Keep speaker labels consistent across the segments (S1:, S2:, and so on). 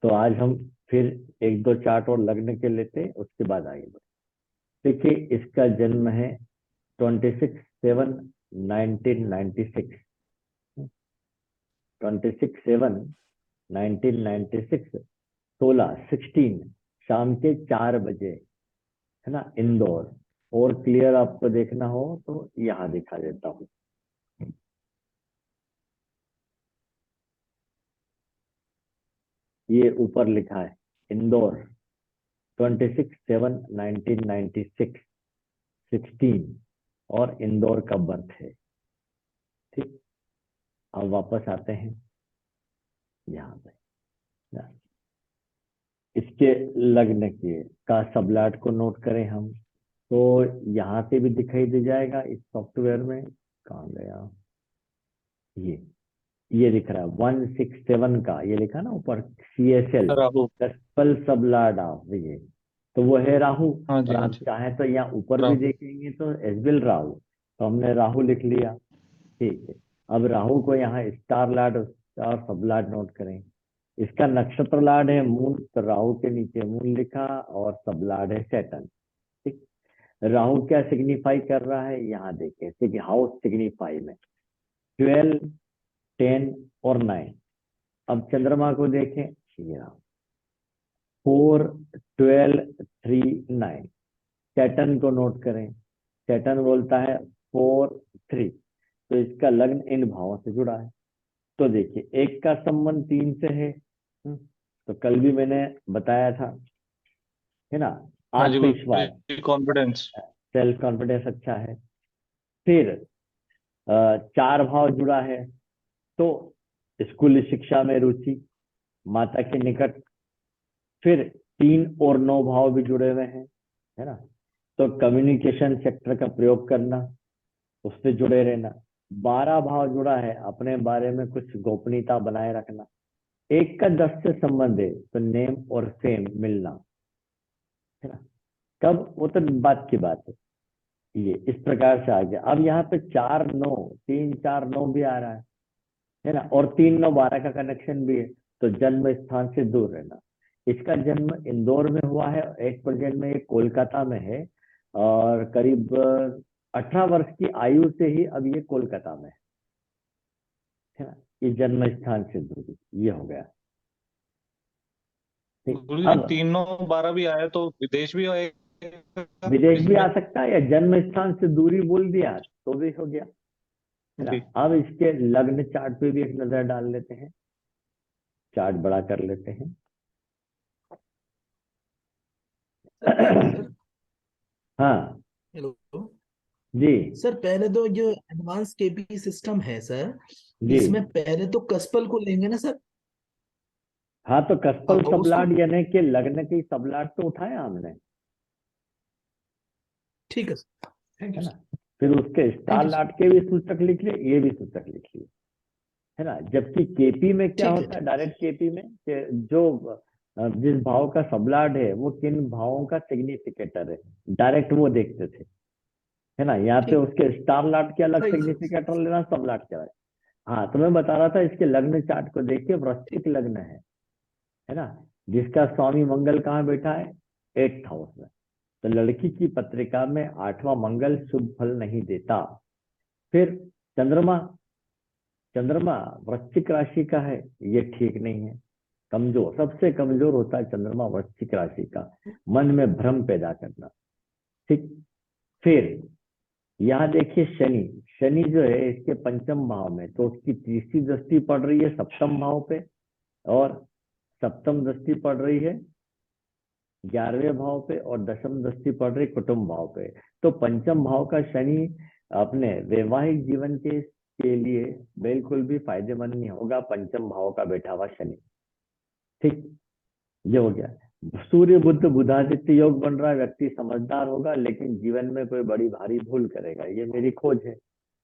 S1: तो आज हम फिर एक दो चार्ट और लग्न के लेते हैं, उसके बाद आगे बढ़ते। देखिए, इसका जन्म है 26/7/1996। 26/7/1996, 16 शाम के 4 बजे, है ना, इंदौर। और क्लियर आपको देखना हो तो यहाँ दिखा देता हूँ। ये ऊपर लिखा है इंदौर, 26/7/1996, 16, और इंदौर का बर्थ है। ठीक, अब वापस आते हैं यहाँ पे ना। इसके लग्न के का सबलाट को नोट करें हम, तो यहाँ से भी दिखाई दे जाएगा इस सॉफ्टवेयर में। कहाँ गया ये दिख रहा है 167 का, ये लिखा ना ऊपर, CSL,
S2: राहु।
S1: कस्पल सबलाट ऑफ ये, तो वो है राहु।
S2: हाँ
S1: और
S2: जी, हाँ
S1: आप
S2: जी।
S1: चाहें तो यहाँ ऊपर भी
S2: राहु।
S1: देखेंगे तो एसबिल राहु, तो हमने राहु लिख लिया। ठीक है, अब राहु को यहाँ स्टार लार्ड और सब लार्ड नोट करें। इसका नक्षत्र लार्ड है मून, तो राहु के नीचे मून लिखा, और सब लार्ड है सैटर्न। ठीक, राहु क्या सिग्निफाई कर रहा है यहाँ देखें, हाउस सिग्निफाई में 12, 10 और 9। अब चंद्रमा को देखें, ये रहा 4, 12, 3, 9। सैटर्न को नोट करें, सैटर्न बोलता है 4, 3, तो इसका लग्न इन भावों से जुड़ा है। तो देखिए, एक का संबंध 3 से है, तो कल भी मैंने बताया था, है ना,
S2: हाँ जी,
S1: आत्मविश्वास,
S2: गुरु कॉन्फिडेंस।
S1: सेल्फ कॉन्फिडेंस अच्छा है। फिर 4 भाव जुड़ा है, तो स्कूली शिक्षा में रुचि, माता के निकट। फिर 3 और 9 भाव भी जुड़े हुए हैं, है ना, तो कम्युनिकेशन सेक्टर का प्रयोग करना, उससे जुड़े रहना। 12 भाव जुड़ा है, अपने बारे में कुछ गोपनीयता बनाए रखना। एक का 10 से संबंध है, तो नेम और फेम मिलना, है ना। कब, वो तो बात की बात है। ये इस प्रकार से आ गया। अब यहाँ पे 4 9, 3 4 9 भी आ रहा है ना, और 3 9 12 का कनेक्शन भी है, तो जन्म स्थान से दूर रहना। इसका जन्म इंदौर में हुआ है, एट प्रेजेंट में ये कोलकाता में है, और करीब 18 वर्ष की आयु से ही अब ये कोलकाता में है ना। ये जन्म स्थान से दूरी, ये हो गया। ठीक,
S2: गुरु जी,
S1: अब
S2: 3 9 12 भी आया तो विदेश भी आएगा
S1: विदेश भी आ
S2: इसमें?
S1: सकता है, या जन्म स्थान से दूरी बोल दिया तो भी हो गया, है ना।
S2: जी।
S1: अब इसके लग्न चार्ट पे भी एक नजर डाल लेते हैं, चार्ट बड़ा कर लेते हैं।
S3: सर पहले सर
S1: हाँ
S3: हेलो
S1: जी।
S3: सर, पहले तो जो एडवांस केपी सिस्टम है सर,
S1: जी
S3: इसमें पहले तो कस्पल को लेंगे ना सर।
S1: हाँ, तो कस्पल
S3: और उसको
S1: सबलाट यानी कि लग्न की सबलाट तो उठाया हमने,
S3: ठीक है सर, थैंक यू
S1: है ना।
S3: सर।
S1: फिर उसके
S3: थैंक
S1: स्टार
S3: यू सर।
S1: लाट के भी सूचक लिख लिए, ये भी सूचक लिख लिए, है ना। जबकि केपी में क्या
S3: ठीक है
S1: होता है, डायरेक्ट केपी में कि जो जिस भाव का सबलाट है वो किन भावों का सिग्निफिकेटर है, डायरेक्ट वो देखते थे, है ना। यहाँ पे
S3: ठीक,
S1: उसके स्टार लाट के अलग
S3: सही सर,
S1: सिग्निफिकेटर लेना, सबलाट के अलग। हाँ, तो मैं बता रहा था, इसके लग्न चार्ट को देखिए,
S3: ठीक।
S1: वृश्चिक लग्न है ना, जिसका स्वामी मंगल कहाँ बैठा है, 8th हाउस में। तो लड़की की पत्रिका में 8वां मंगल शुभ फल नहीं देता। फिर चंद्रमा, चंद्रमा वृश्चिक राशि का है, ये ठीक नहीं है, कमजोर, सबसे कमजोर होता है चंद्रमा वृश्चिक राशि का, मन में भ्रम पैदा करना। ठीक, फिर यहाँ देखिए शनि, शनि जो है इसके पंचम भाव में, तो उसकी तीसरी दृष्टि पड़ रही है सप्तम भाव पे, और सप्तम दृष्टि पड़ रही है 11वें भाव पे, और दशम दृष्टि पड़ रही कुटुंब भाव पे। तो पंचम भाव का शनि अपने वैवाहिक जीवन के लिए बिल्कुल भी फायदेमंद नहीं होगा, पंचम भाव का बैठा हुआ शनि। ठीक, ये हो गया। सूर्य बुध बुधादित्य योग बन रहा है, व्यक्ति समझदार होगा, लेकिन जीवन में कोई बड़ी भारी भूल करेगा, ये मेरी खोज है।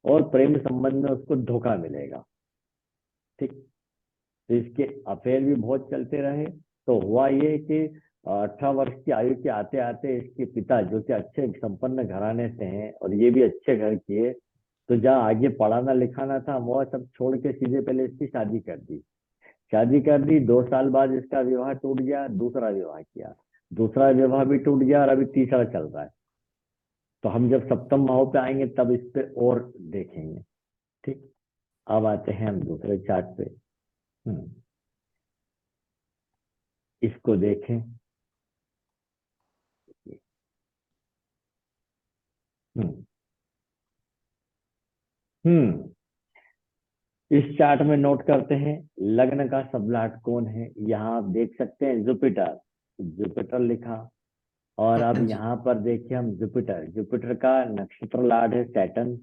S1: और प्रेम संबंध में उसको धोखा मिलेगा। ठीक, तो इसके अफेयर भी बहुत चलते रहे। तो हुआ ये कि 18 वर्ष की आयु के आते आते इसके पिता, जो कि अच्छे संपन्न घराने से हैं और ये भी अच्छे घर की है, तो जहाँ आगे पढ़ाना लिखाना था वो सब छोड़ के सीधे पहले इसकी शादी कर दी। शादी कर दी, 2 साल बाद इसका विवाह टूट गया, दूसरा विवाह किया, दूसरा विवाह भी टूट गया और अभी तीसरा चल रहा है। तो हम जब सप्तम भाव पे आएंगे तब इस पे और देखेंगे। ठीक, अब आते हैं हम दूसरे चार्ट पे। इसको देखें। हम्म हम्म इस चार्ट में नोट करते हैं लग्न का सबलाट कौन है। यहाँ आप देख सकते हैं जुपिटर, जुपिटर लिखा। और
S3: हाँ
S1: अब
S3: जी।
S1: यहाँ पर देखिए हम जुपिटर, जुपिटर का नक्षत्र लाट है सैटर्न,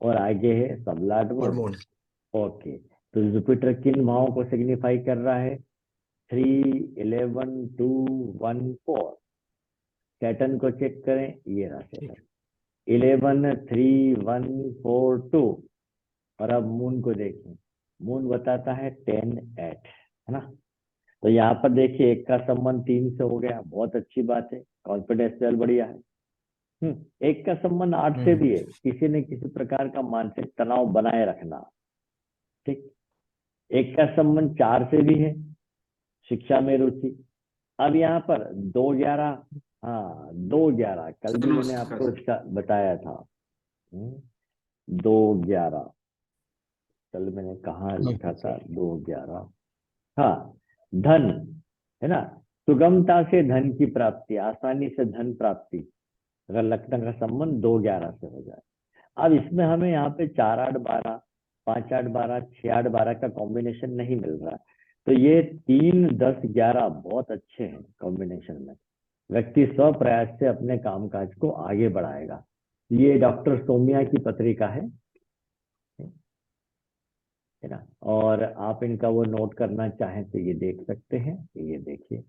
S1: और आगे है सबलाट वो।
S3: हार्मोन।
S1: ओके, तो जुपिटर किन भावों को सिग्निफाई कर रहा है? 3, 11, 2, 1, 4। सैटर्न को चेक करें, ये रहा सैटर्न, 11, 3, 1, 4, 2। और अब मून को देखें, मून बताता है 10, 8, है ना। तो यहाँ पर देखिए एक का संबंध 3 से हो गया, बहुत अच्छी बात है, कॉन्फिडेंस लेवल बढ़िया है। एक का संबंध 8 से भी है, किसी न किसी प्रकार का मानसिक तनाव बनाए रखना। ठीक, एक का संबंध 4 से भी है, शिक्षा में रुचि। अब यहाँ पर 2, 11, हाँ 2, 11 कल भी मैंने आपको इसका बताया था। 2, 11 कल मैंने कहाँ लिखा था? 2, 11, हाँ, धन, है ना, सुगमता से धन की प्राप्ति, आसानी से धन प्राप्ति, अगर लग्न का संबंध 2, 11 से हो जाए। अब इसमें हमें यहाँ पे 4, 8, 12, 5, 8, 12, 6, 8, 12 का कॉम्बिनेशन नहीं मिल रहा है। तो ये 3, 10, 11 बहुत अच्छे हैं कॉम्बिनेशन में। व्यक्ति स्व प्रयास से अपने कामकाज को आगे बढ़ाएगा। ये डॉक्टर सोमिया की पत्रिका है ना। और आप इनका वो नोट करना चाहें तो ये देख सकते हैं, ये देखिए।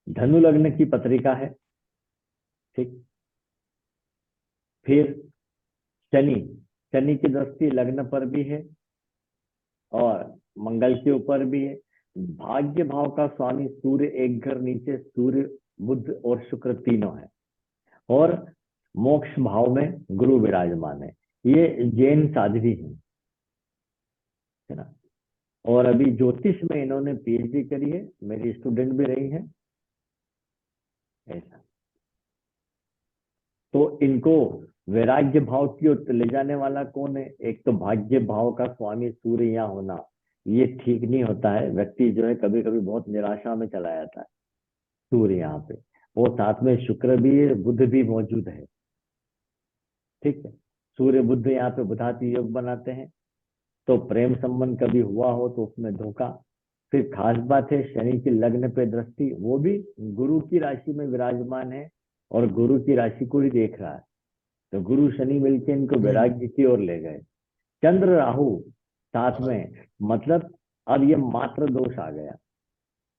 S1: धनु लग्न की पत्रिका है। ठीक, फिर शनि, शनि की दृष्टि लग्न पर भी है और मंगल के ऊपर भी है। भाग्य भाव का स्वामी सूर्य एक घर नीचे, सूर्य बुध और शुक्र तीनों है। और मोक्ष भाव में गुरु विराजमान है। ये जैन साध्वी है ना। और अभी ज्योतिष में इन्होंने पीएचडी करी है, मेरी स्टूडेंट भी रही है ऐसा। तो इनको वैराग्य भाव की ओर ले जाने वाला कौन है? एक तो भाग्य भाव का स्वामी सूर्य यहाँ होना, ये ठीक नहीं होता है। व्यक्ति जो है कभी कभी बहुत निराशा में चला जाता है। सूर्य यहाँ पे, वो साथ में शुक्र भी है, बुध भी मौजूद है। ठीक है, सूर्य बुध यहाँ पे बुधाति योग बनाते हैं। तो प्रेम संबंध कभी हुआ हो तो उसमें धोखा। फिर खास बात है शनि की लग्न पे दृष्टि, वो भी गुरु की राशि में विराजमान है और गुरु की राशि को ही देख रहा है। तो गुरु शनि मिलके इनको वैराग्य की ओर ले गए। चंद्र राहु साथ में, मतलब अब ये मात्र दोष आ गया।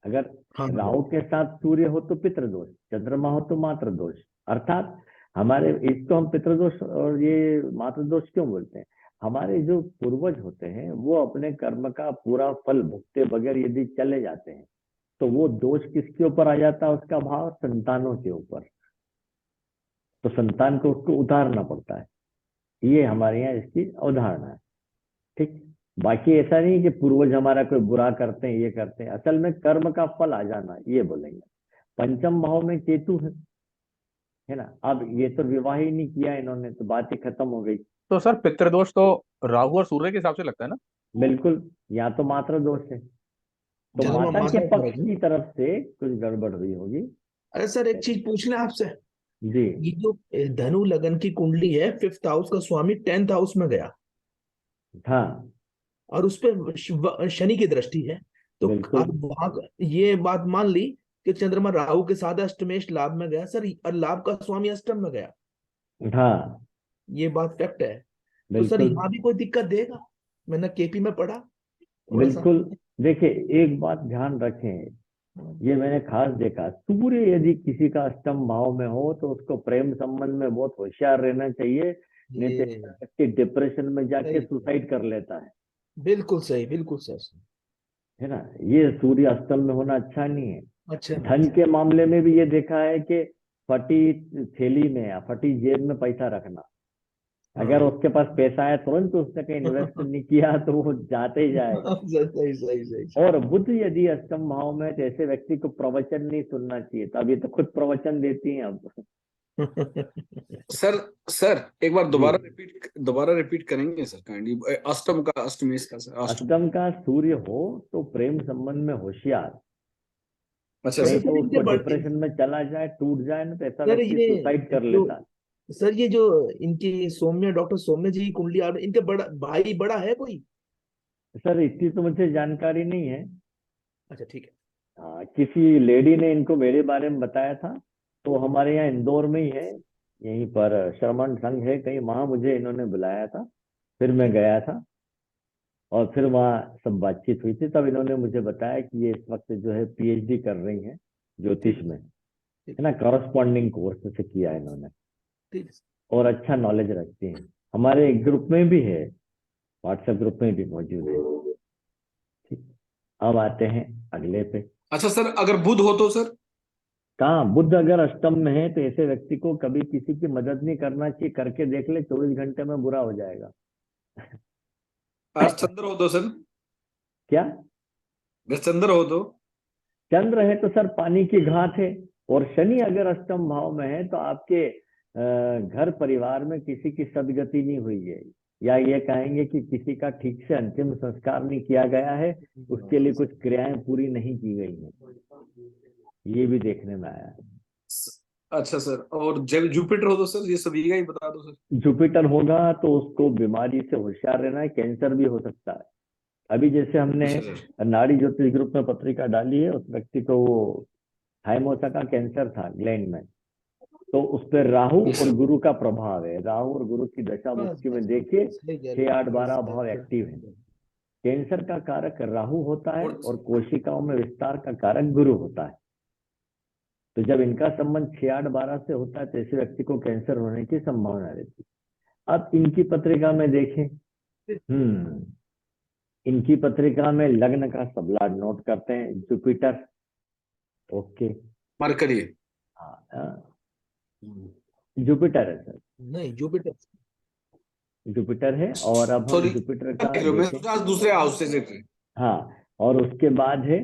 S1: अगर
S3: हाँ
S1: राहु के साथ सूर्य हो तो पितृदोष, चंद्रमा हो तो मात्र दोष। अर्थात हमारे, इसको हम पितृदोष और ये मात्र दोष क्यों बोलते हैं? हमारे जो पूर्वज होते हैं वो अपने कर्म का पूरा फल भुगते बगैर यदि चले जाते हैं तो वो दोष किसके ऊपर आ जाता है? उसका भाव संतानों के ऊपर। तो संतान को उसको उतारना पड़ता है। ये हमारे यहाँ इसकी अवधारणा है। ठीक, बाकी ऐसा नहीं कि पूर्वज हमारा कोई बुरा करते हैं, ये करते हैं। असल में कर्म का फल आ जाना, ये बोलेंगे। पंचम भाव में केतु है ना। अब ये तो विवाह ही नहीं किया इन्होंने, तो बात ही खत्म हो गई।
S4: तो सर पितृदोष तो राहु और सूर्य के हिसाब से लगता है ना?
S1: बिल्कुल, यहाँ तो मात्र दोष है। तो
S3: जन्म
S1: माता
S3: माता
S1: के
S3: का
S1: पक्ष की तरफ से कुछ गड़बड़ हुई होगी।
S3: अरे सर एक चीज पूछना है आपसे।
S1: जी
S3: ये जो धनु लगन की कुंडली है, 5th हाउस का स्वामी 10th हाउस में गया
S1: हाँ,
S3: और उस पे शनि की दृष्टि है। तो
S1: बिल्कुल
S3: अब वहां ये बात मान ली कि चंद्रमा राहु के साथ अष्टमेश लाभ में गया सर, और लाभ का स्वामी अष्टम में गया,
S1: हाँ,
S3: ये बात फैक्ट है। तो सर
S1: बिल्कुल
S3: यहाँ भी कोई दिक्कत देगा? मैंने केपी में पढ़ा थोड़ा सा।
S1: बिल्कुल। देखिए एक बात ध्यान रखें, ये मैंने खास देखा, सूर्य यदि किसी का अष्टम भाव में हो तो उसको प्रेम संबंध में बहुत होशियार रहना चाहिए, नहीं तो
S3: ये
S1: व्यक्ति डिप्रेशन में जाके
S3: सही,
S1: सुसाइड कर लेता है।
S3: बिल्कुल सही, बिल्कुल सही।
S1: है ना, ये सूर्य अष्टम में होना अच्छा नहीं है।
S3: अच्छा नहीं
S1: धन
S3: है।
S1: के मामले में भी ये देखा है कि फटी थैली में या फटी जेब में पैसा रखना। अगर
S3: हाँ।
S1: उसके पास पैसा है तुरंत उसने कहीं इन्वेस्ट नहीं किया तो वो जाते ही जाएगा।
S3: सही सही सही
S1: और बुध यदि अष्टम भाव में है, तो ऐसे व्यक्ति को प्रवचन नहीं सुनना चाहिए। तो अभी तो खुद प्रवचन देती हैं अब।
S5: सर सर एक बार
S1: जी,
S5: दोबारा रिपीट करेंगे सर काइंडली, अष्टम का अष्टमेश का सर, अष्टम।
S1: अष्टम का सूर्य हो तो प्रेम संबंध में होशियार,
S5: अच्छा
S1: नहीं
S5: सर।
S1: तो
S3: इनके
S1: उसको
S3: बड़े
S1: डिप्रेशन में चला जाए, टूट जाए ना, तो ऐसा
S3: सर
S1: व्यक्ति सुसाइड
S3: ये
S1: कर
S3: जो
S1: लेता है।
S3: सर ये जो इनकी सौम्य, डॉक्टर सौम्य जी की कुंडली इनके बड़ा भाई बड़ा है कोई?
S1: सर इतनी तो मुझे जानकारी नहीं है।
S3: अच्छा ठीक है।
S1: किसी लेडी ने इनको मेरे बारे में बताया था, तो हमारे यहाँ इंदौर में ही है, यहीं पर श्रमण संघ है कहीं, वहां मुझे इन्होंने बुलाया था, फिर मैं गया था और फिर वहाँ सब बातचीत हुई थी। तब इन्होंने मुझे बताया कि ये इस वक्त जो है पीएचडी कर रही हैं ज्योतिष
S3: ठीक
S1: में,
S3: ठीक
S1: है ना, कॉरस्पॉन्डिंग कोर्स से किया है इन्होंने,
S3: ठीक है।
S1: और अच्छा नॉलेज रखती हैं। हमारे एक ग्रुप में भी है, व्हाट्सएप ग्रुप में भी मौजूद है। ठीक, अब आते हैं अगले पे।
S5: अच्छा सर, अगर बुध हो तो सर?
S1: कहाँ बुध अगर अष्टम में है तो ऐसे व्यक्ति को कभी किसी की मदद नहीं करना चाहिए, करके देख ले 24 घंटे में बुरा हो जाएगा।
S5: आज चंद्र हो तो सर?
S1: क्या?
S5: अगर चंद्र हो तो?
S1: चंद्र है तो सर पानी की घाट है, और शनि अगर अष्टम भाव में है तो आपके घर परिवार में किसी की सदगति नहीं हुई है, या ये कहेंगे कि किसी का ठीक से अंतिम संस्कार नहीं किया गया है, उसके लिए कुछ क्रियाएं पूरी नहीं की गई हैं, ये भी देखने में आया है।
S5: अच्छा सर, और जब जुपिटर हो तो सर? ये सभी का ही बता दो सर।
S1: जुपिटर होगा तो उसको बीमारी से होशियार रहना है, कैंसर भी हो सकता है। अभी जैसे हमने
S5: अच्छा सर।
S1: नाड़ी ज्योतिष ग्रुप में पत्रिका डाली है, उस व्यक्ति को वो थाइमोसा का कैंसर था ग्लैंड में, तो उस पर राहु
S5: यस
S1: और
S5: सर।
S1: गुरु का प्रभाव है। राहु और गुरु की दशा
S3: बस
S1: मुक्ति में
S3: बस
S1: देखिए
S3: सही कह रहे
S1: 6, 8,
S3: हो।
S1: 12 भाव एक्टिव है। कैंसर का कारक राहु होता है
S5: और
S1: और कोशिकाओं में विस्तार का कारक गुरु होता है। तो जब इनका संबंध 6, 8, 12 से होता है तो ऐसे व्यक्ति को कैंसर होने की संभावना रहती है। अब इनकी पत्रिका में देखें, इनकी पत्रिका में लग्न का सबलाड नोट करते हैं, जुपिटर, ओके,
S5: मरकरी।
S1: हाँ, जुपिटर है सर,
S3: नहीं जुपिटर।
S1: जुपिटर है। और अब हम
S5: सॉरी,
S1: जुपिटर का
S5: मैं
S1: देखें,
S5: सोचा आज दूसरे हाउस से थे।
S1: हाँ, और उसके बाद है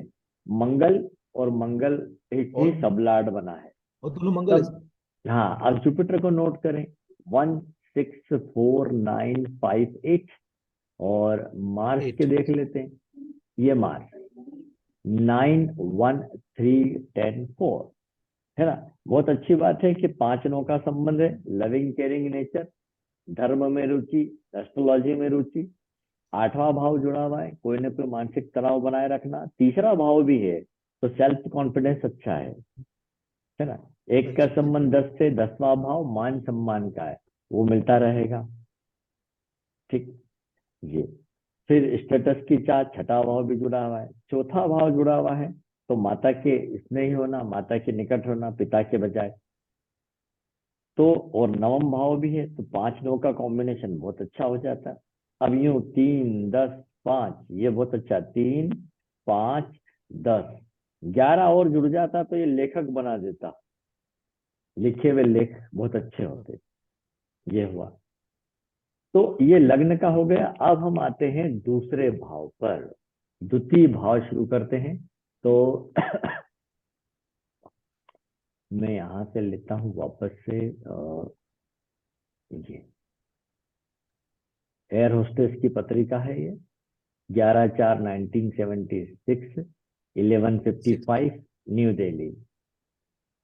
S1: मंगल, और मंगल एक ही
S3: और
S1: सबलाड बना है।
S3: और दोनों मंगल है।
S1: तब हाँ, अब जुपिटर को नोट करें, 1, 6, 4, 9, 5, 8, और मार्स के
S3: 8
S1: देख लेते हैं, ये मार्स 9, 1, 3, 10, 4, है ना। बहुत अच्छी बात है कि 5 9 का संबंध है, लविंग केयरिंग नेचर, धर्म में रुचि, एस्ट्रोलॉजी में रुचि। 8वां भाव जुड़ा हुआ है, कोई ना कोई मानसिक तनाव बनाए रखना। तीसरा भाव भी है तो सेल्फ कॉन्फिडेंस अच्छा है ना। एक का
S3: अच्छा ठीक।
S1: संबंध 10 से, 10वां भाव मान सम्मान का है, वो मिलता रहेगा। ठीक, ये फिर स्टेटस की चार, 6ठा भाव भी जुड़ा हुआ है, 4था भाव जुड़ा हुआ है तो माता के स्नेही होना, माता के निकट होना पिता के बजाय। तो और 9वां भाव भी है तो 5 9 का कॉम्बिनेशन बहुत अच्छा हो जाता है। अब यूं 3, 10, 5, ये बहुत अच्छा, 3, 5, 10, 11 और जुड़ जाता तो ये लेखक बना देता, लिखे हुए लेख बहुत अच्छे होते। ये हुआ, तो ये लग्न का हो गया। अब हम आते हैं दूसरे भाव पर, द्वितीय भाव शुरू करते हैं। तो मैं यहां से लेता हूं वापस से ये एयर होस्टेस की पत्रिका है, ये 11/4/1976, 11:55 न्यू दिल्ली।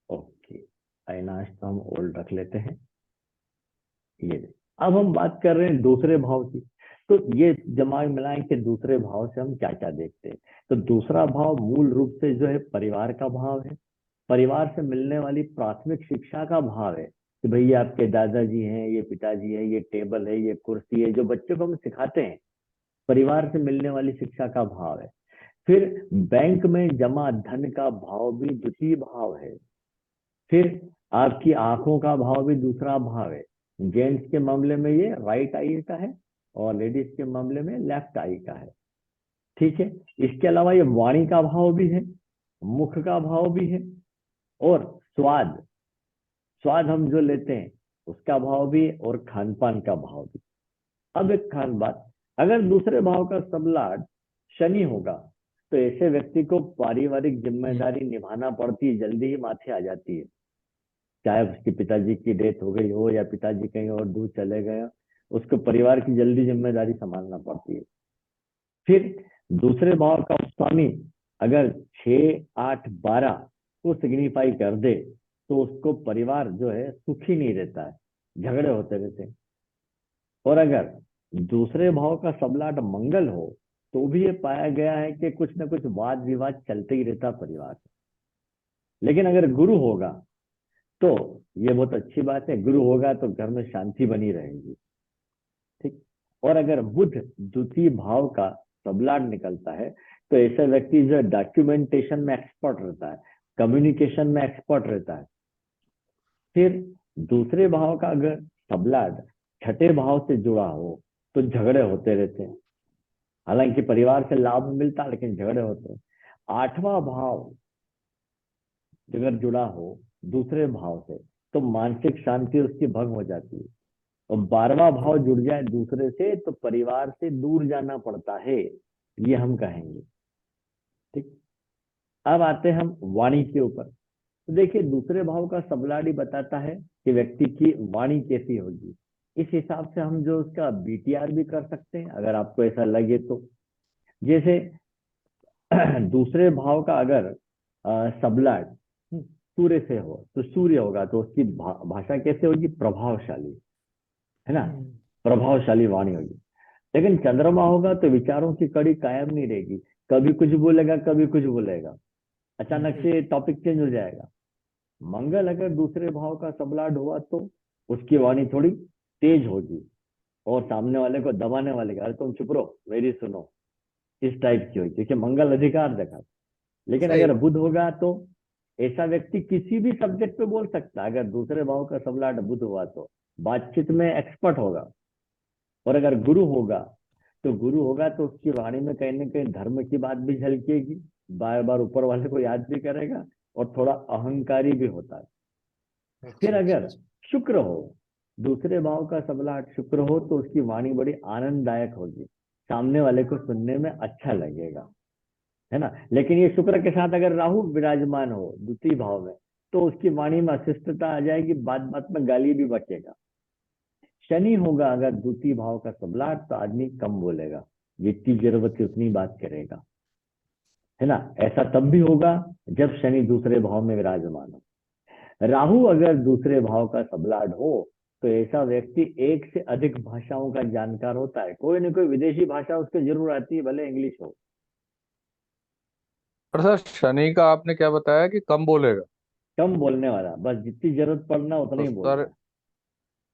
S1: ओके, अविनाश तो हम ओल्ड रख लेते हैं। ये अब हम बात कर रहे हैं दूसरे भाव की। तो ये दिमाग मिलाएं कि दूसरे भाव से हम क्या क्या देखते हैं। तो दूसरा भाव मूल रूप से जो है परिवार का भाव है, परिवार से मिलने वाली प्राथमिक शिक्षा का भाव है कि भैया आपके दादाजी हैं, ये पिताजी है, ये टेबल है, ये कुर्सी है, जो बच्चों को हम सिखाते हैं, परिवार से मिलने वाली शिक्षा का भाव है। फिर बैंक में जमा धन का भाव भी द्वितीय भाव है। फिर आपकी आंखों का भाव भी दूसरा भाव है। जेंट्स के मामले में ये राइट आई का है और लेडीज के मामले में लेफ्ट आई का है। ठीक है, इसके अलावा ये वाणी का भाव भी है, मुख का भाव भी है, और स्वाद, स्वाद हम जो लेते हैं उसका भाव भी और खान पान का भाव भी। अब एक खान बात, अगर दूसरे भाव का सबलाट शनि होगा तो ऐसे व्यक्ति को पारिवारिक जिम्मेदारी निभाना पड़ती है, जल्दी ही माथे आ जाती है। चाहे उसके पिताजी की डेथ हो गई हो या पिताजी कहीं और दूर चले गए हो, उसको परिवार की जल्दी जिम्मेदारी संभालना पड़ती है। फिर दूसरे भाव का स्वामी अगर 6, 8, 12 को सिग्निफाई कर दे तो उसको परिवार जो है सुखी नहीं रहता है, झगड़े होते रहते हैं। और अगर दूसरे भाव का सबलाट मंगल हो तो भी ये पाया गया है कि कुछ ना कुछ वाद विवाद चलते ही रहता परिवार में। लेकिन अगर गुरु होगा तो ये बहुत अच्छी बात है, गुरु होगा तो घर में शांति बनी रहेगी। ठीक। और अगर बुध द्वितीय भाव का सबलाट निकलता है तो ऐसा व्यक्ति जो डॉक्यूमेंटेशन में एक्सपर्ट रहता है, कम्युनिकेशन में एक्सपर्ट रहता है। फिर दूसरे भाव का अगर सबलाट छठे भाव से जुड़ा हो तो झगड़े होते रहते हैं, हालांकि परिवार से लाभ मिलता लेकिन झगड़े होते हैं। 8वां भाव अगर जुड़ा हो दूसरे भाव से तो मानसिक शांति उसकी भंग हो जाती है। और 12वां भाव जुड़ जाए दूसरे से तो परिवार से दूर जाना पड़ता है, ये हम कहेंगे। ठीक। अब आते हैं हम वाणी के ऊपर। तो देखिए दूसरे भाव का सबलाड़ी बताता है कि व्यक्ति की वाणी कैसी होगी। इस हिसाब से हम जो उसका बीटीआर भी कर सकते हैं अगर आपको ऐसा लगे तो। जैसे दूसरे भाव का अगर सबलाट सूर्य से हो तो सूर्य होगा तो उसकी भाषा कैसे होगी, प्रभावशाली, है ना, प्रभावशाली वाणी होगी। लेकिन चंद्रमा होगा तो विचारों की कड़ी कायम नहीं रहेगी, कभी कुछ बोलेगा कभी कुछ बोलेगा, अचानक से टॉपिक चेंज हो जाएगा। मंगल अगर दूसरे भाव का सबलाट हुआ तो उसकी वाणी थोड़ी तेज होगी और सामने वाले को दबाने वाले का, अरे तुम चुप रहो मेरी सुनो, इस टाइप की होगी, क्योंकि मंगल अधिकार देखा। लेकिन अगर बुध होगा तो ऐसा व्यक्ति किसी भी सब्जेक्ट पे बोल सकता है, अगर दूसरे भाव का सबलाट बुध हुआ तो बातचीत में एक्सपर्ट होगा। और अगर गुरु होगा तो उसकी वाणी में कहीं ना कहीं धर्म की बात भी झलकेगी, बार बार ऊपर वाले को याद भी करेगा और थोड़ा अहंकारी भी होता है। फिर अगर शुक्र हो, दूसरे भाव का सबलाट शुक्र हो तो उसकी वाणी बड़ी आनंददायक होगी, सामने वाले को सुनने में अच्छा लगेगा, है ना। लेकिन ये शुक्र के साथ अगर राहु विराजमान हो द्वितीय भाव में तो उसकी वाणी में अशिष्टता आ जाएगी, बात बात में गाली भी बकेगा। शनि होगा अगर द्वितीय भाव का सबलाट तो आदमी कम बोलेगा, जितनी जरूरत है उतनी बात करेगा, है ना। ऐसा तब भी होगा जब शनि दूसरे भाव में विराजमान हो। राहु अगर दूसरे भाव का सबलाट हो तो ऐसा व्यक्ति एक से अधिक भाषाओं का जानकार होता है, कोई ना कोई विदेशी भाषा उसको जरूर आती है, भले इंग्लिश हो।
S4: पर सर शनि का आपने क्या बताया कि कम बोलेगा?
S1: कम बोलने वाला, बस जितनी जरूरत पड़ना उतना
S4: तो
S1: ही बोलना
S4: सर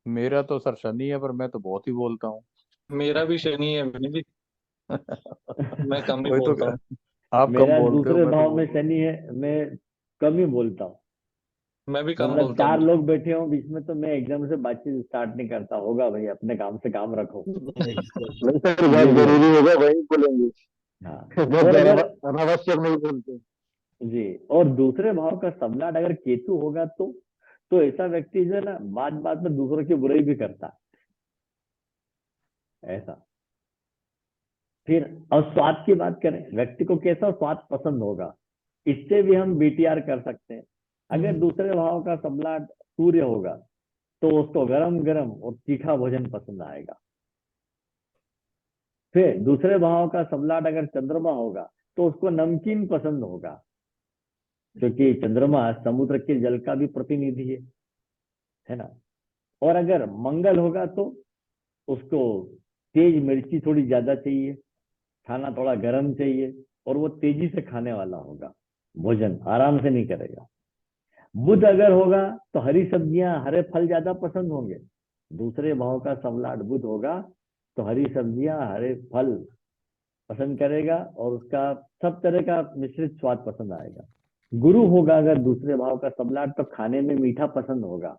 S4: मेरा तो सर शनि है, पर मैं तो बहुत ही बोलता हूँ।
S2: मेरा भी शनि है, मैंने भी मैं कम ही
S4: वही तो
S2: बोलता हूँ।
S4: आप कम
S1: मेरा
S4: बोलते हो,
S1: दूसरे
S4: मैं तो
S1: भाव में
S4: बोलता हूँ।
S1: शनि है, मैं कम ही बोलता हूँ।
S2: मैं भी कम
S1: मतलब
S2: बोलता
S1: 4
S2: हूँ।
S1: लोग बैठे हों बीच में तो मैं एकदम से बातचीत स्टार्ट नहीं करता, होगा भाई अपने काम से काम रखो,
S6: नहीं
S7: नहीं सर,
S1: ये
S7: बहुत
S1: भी होता
S7: जरूरी होगा वही बोलेंगे।
S1: है। हाँ।
S7: बहुत
S1: और
S7: ज्यादा
S1: अगर
S7: अनावश्यक नहीं बोलते।
S1: जी, और दूसरे भाव का सबलाट अगर केतु होगा तो ऐसा व्यक्ति जो है ना बात बात में दूसरों की बुराई भी करता है, ऐसा। फिर और स्वाद की बात करें, व्यक्ति को कैसा स्वाद पसंद होगा, इससे भी हम बीटीआर कर सकते हैं। अगर दूसरे भाव का सबलाट सूर्य होगा तो उसको गरम गरम और तीखा भोजन पसंद आएगा। फिर दूसरे भाव का सबलाट अगर चंद्रमा होगा तो उसको नमकीन पसंद होगा, क्योंकि चंद्रमा समुद्र के जल का भी प्रतिनिधि है ना। और अगर मंगल होगा तो उसको तेज मिर्ची थोड़ी ज्यादा चाहिए, खाना थोड़ा गर्म चाहिए और वो तेजी से खाने वाला होगा, भोजन आराम से नहीं करेगा। बुध अगर होगा तो हरी सब्जियां हरे फल ज्यादा पसंद होंगे, दूसरे भाव का सबलाट बुध होगा तो हरी सब्जियां हरे फल पसंद करेगा और उसका सब तरह का मिश्रित स्वाद पसंद आएगा। गुरु होगा अगर दूसरे भाव का सबलाट तो खाने में मीठा पसंद होगा।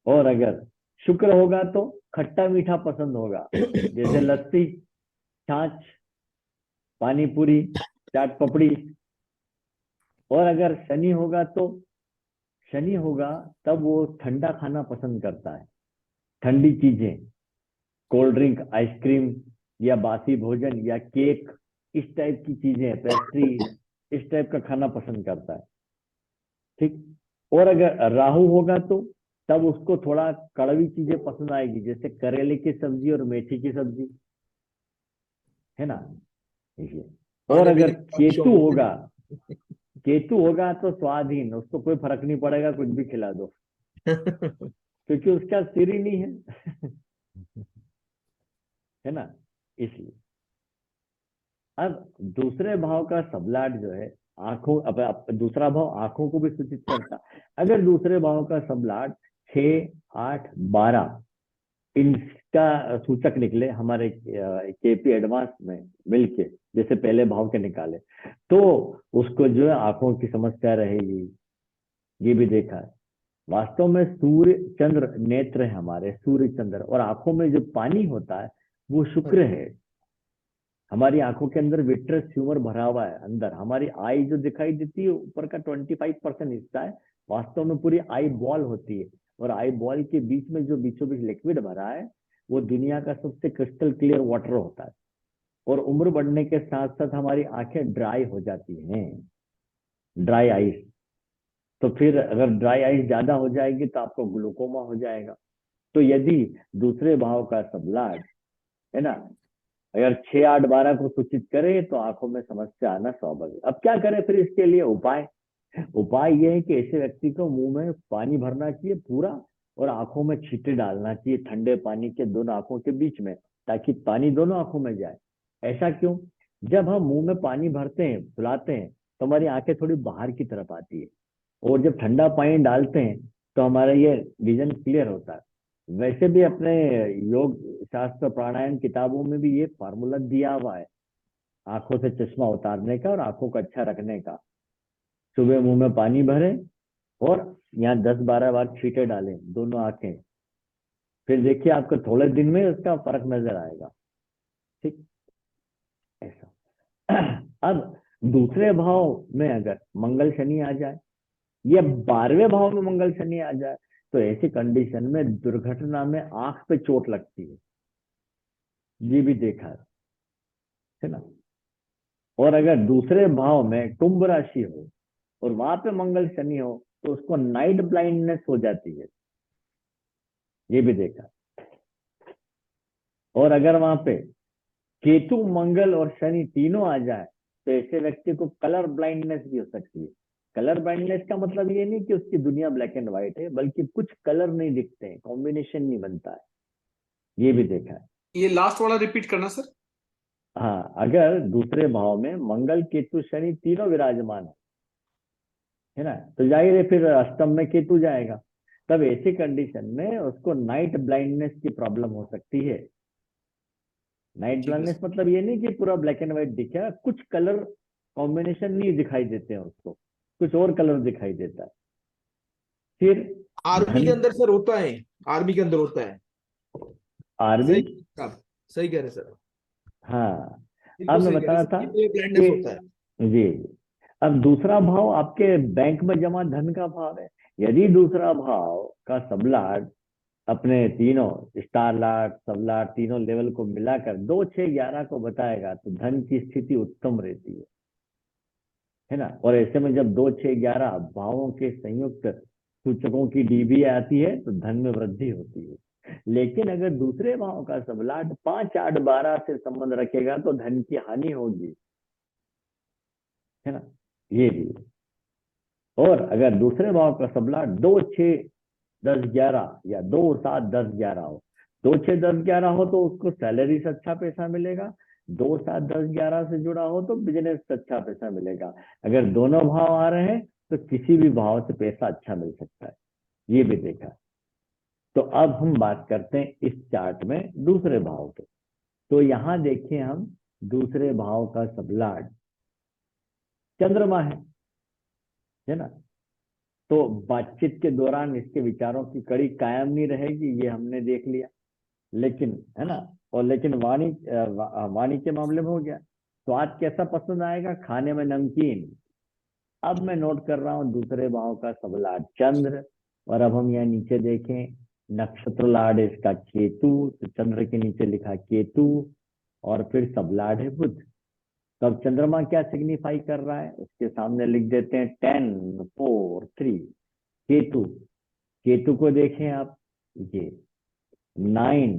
S1: और अगर शुक्र होगा तो खट्टा मीठा पसंद होगा, जैसे लस्सी, छाछ, पानी पूरी, चाट पपड़ी। और अगर शनि होगा तो शनि होगा तब वो ठंडा खाना पसंद करता है, ठंडी चीजें, कोल्ड ड्रिंक, आइसक्रीम या बासी भोजन या केक, इस टाइप की चीजें, पेस्ट्री, इस टाइप का खाना पसंद करता है। ठीक। और अगर राहु होगा तो तब उसको थोड़ा कड़वी चीजें पसंद आएगी, जैसे करेले की सब्जी और मेथी की सब्जी, है ना। देखिए, और
S3: खाने
S1: अगर
S3: पीने का शौक है।
S1: केतु होगा तो स्वादहीन, उसको कोई फर्क नहीं पड़ेगा, कुछ भी खिला दो, क्योंकि उसका सिर ही नहीं है। है ना, इसलिए। अब दूसरे भाव का सबलाट जो है आंखों, अब दूसरा भाव आंखों को भी सूचित करता। अगर दूसरे भाव का सबलाट 6, 8, 12 इनका सूचक निकले हमारे केपी एडवांस में मिलके, जैसे पहले भाव के निकाले, तो उसको जो है आंखों की समस्या रहेगी। ये भी देखा है। वास्तव में सूर्य चंद्र नेत्र है हमारे, सूर्य चंद्र, और आंखों में जो पानी होता है वो शुक्र है। हमारी आंखों के अंदर विट्रस ट्यूमर भरा हुआ है अंदर। हमारी आई जो दिखाई देती है ऊपर का 25% हिस्सा है, वास्तव में पूरी आई बॉल होती है, और आई बॉल के बीच में जो बीचों बीच लिक्विड भरा है वो दुनिया का सबसे क्रिस्टल क्लियर वाटर होता है। और उम्र बढ़ने के साथ साथ हमारी आंखें ड्राई हो जाती हैं, ड्राई आइस। तो फिर अगर ड्राई आइस ज्यादा हो जाएगी तो आपको ग्लूकोमा हो जाएगा। तो यदि दूसरे भाव का सबलाट, है ना, अगर 6, 8, 12 को सूचित करे तो आंखों में समस्या आना स्वाभाविक। अब क्या करें फिर इसके लिए उपाय? उपाय यह है कि ऐसे व्यक्ति को मुंह में पानी भरना चाहिए पूरा, और आंखों में छींटे डालना चाहिए ठंडे पानी के दोनों आंखों के बीच में, ताकि पानी दोनों आंखों में जाए। ऐसा क्यों? जब हम मुंह में पानी भरते हैं, फुलाते हैं, तो हमारी आंखें थोड़ी बाहर की तरफ आती है, और जब ठंडा पानी डालते हैं तो हमारा ये विजन क्लियर होता है। वैसे भी अपने योग शास्त्र प्राणायाम किताबों में भी ये फार्मूला दिया हुआ है आंखों से चश्मा उतारने का और आंखों को अच्छा रखने का। सुबह मुंह में पानी भरें और यहाँ 10-12 बार छींटे डालें दोनों आंखें, फिर देखिए आपको थोड़े दिन में उसका फर्क नजर आएगा। ठीक, ऐसा। अब दूसरे भाव में अगर मंगल शनि आ जाए या 12वें भाव में मंगल शनि आ जाए, तो ऐसी कंडीशन में दुर्घटना में आंख पे चोट लगती है। ये भी देखा है ना। और अगर दूसरे भाव में कुंभ राशि हो और वहां पे मंगल शनि हो तो उसको नाइट ब्लाइंडनेस हो जाती है। ये भी देखा। और अगर वहां पे केतु, मंगल और शनि तीनों आ जाए तो ऐसे व्यक्ति को कलर ब्लाइंडनेस भी हो सकती है। कलर ब्लाइंडनेस का मतलब ये नहीं कि उसकी दुनिया ब्लैक एंड व्हाइट है, बल्कि कुछ कलर नहीं दिखते हैं, कॉम्बिनेशन नहीं बनता है। ये भी देखा है।
S5: ये लास्ट वाला रिपीट करना सर।
S1: हाँ, अगर दूसरे भाव में मंगल, केतु, शनि तीनों विराजमान है ना, तो जाहिर है फिर अष्टम में केतु जाएगा। तब ऐसी कंडीशन में उसको नाइट ब्लाइंडनेस की प्रॉब्लम हो सकती है। नाइट
S5: ठीक है
S1: ब्लाइंडनेस
S5: सर।
S1: मतलब ये नहीं कि पूरा ब्लैक एंड व्हाइट दिखेगा, कुछ कलर कॉम्बिनेशन नहीं दिखाई देते हैं उसको, कुछ और कलर दिखाई देता है। फिर
S3: आर्मी के
S1: धन,
S3: अंदर सर होता है, आर्मी के अंदर होता है।
S1: आर्मी,
S3: सही आप सही कह रहे हैं सर,
S1: हाँ।
S3: बिल्कुल
S1: अब मैं
S3: सही कह
S1: बता
S3: रहे
S1: रहा
S3: हैं
S1: था
S3: सर, ये ब्लाइंडनेस होता है।
S1: कि जी, अब दूसरा भाव आपके बैंक में जमा धन का भाव है। यदि दूसरा भाव का सबलाट अपने तीनों स्टार लाट, सबलाट, तीनों लेवल को मिलाकर 2, 6, 11 को बताएगा तो धन की स्थिति उत्तम रहती है ना। और ऐसे में जब 2, 6, 11 भावों के संयुक्त सूचकों की डीबी आती है तो धन में वृद्धि होती है। लेकिन अगर दूसरे भाव का सबलाट 5, 8, 12 से संबंध रखेगा तो धन की हानि होगी, है ना। ये भी। और अगर दूसरे भाव का सबलाट 2, 6, 10, 11 या 2, 7, 10, 11 हो, 2, 6, 10, 11 हो तो उसको सैलरी से अच्छा पैसा मिलेगा। 2, 7, 10, 11 से जुड़ा हो तो बिजनेस से अच्छा पैसा मिलेगा। अगर दोनों भाव आ रहे हैं तो किसी भी भाव से पैसा अच्छा मिल सकता है। ये भी देखा। तो अब हम बात करते हैं इस चार्ट में दूसरे भाव के। तो यहां देखिए हम दूसरे भाव का सबलाट चंद्रमा है ना। तो बातचीत के दौरान इसके विचारों की कड़ी कायम नहीं रहेगी, ये हमने देख लिया। लेकिन, है ना, और लेकिन वाणी के मामले में हो गया। स्वाद कैसा पसंद आएगा? खाने में नमकीन, अब मैं नोट कर रहा हूँ दूसरे भाव का सबलाट चंद्र, और अब हम यहाँ नीचे देखें नक्षत्र लाड इसका केतु, तो चंद्र के नीचे लिखा केतु, और फिर सबलाड है बुध। तो अब चंद्रमा क्या सिग्निफाई कर रहा है, उसके सामने लिख देते हैं 10 4 3। केतु, केतु को देखें आप, ये 9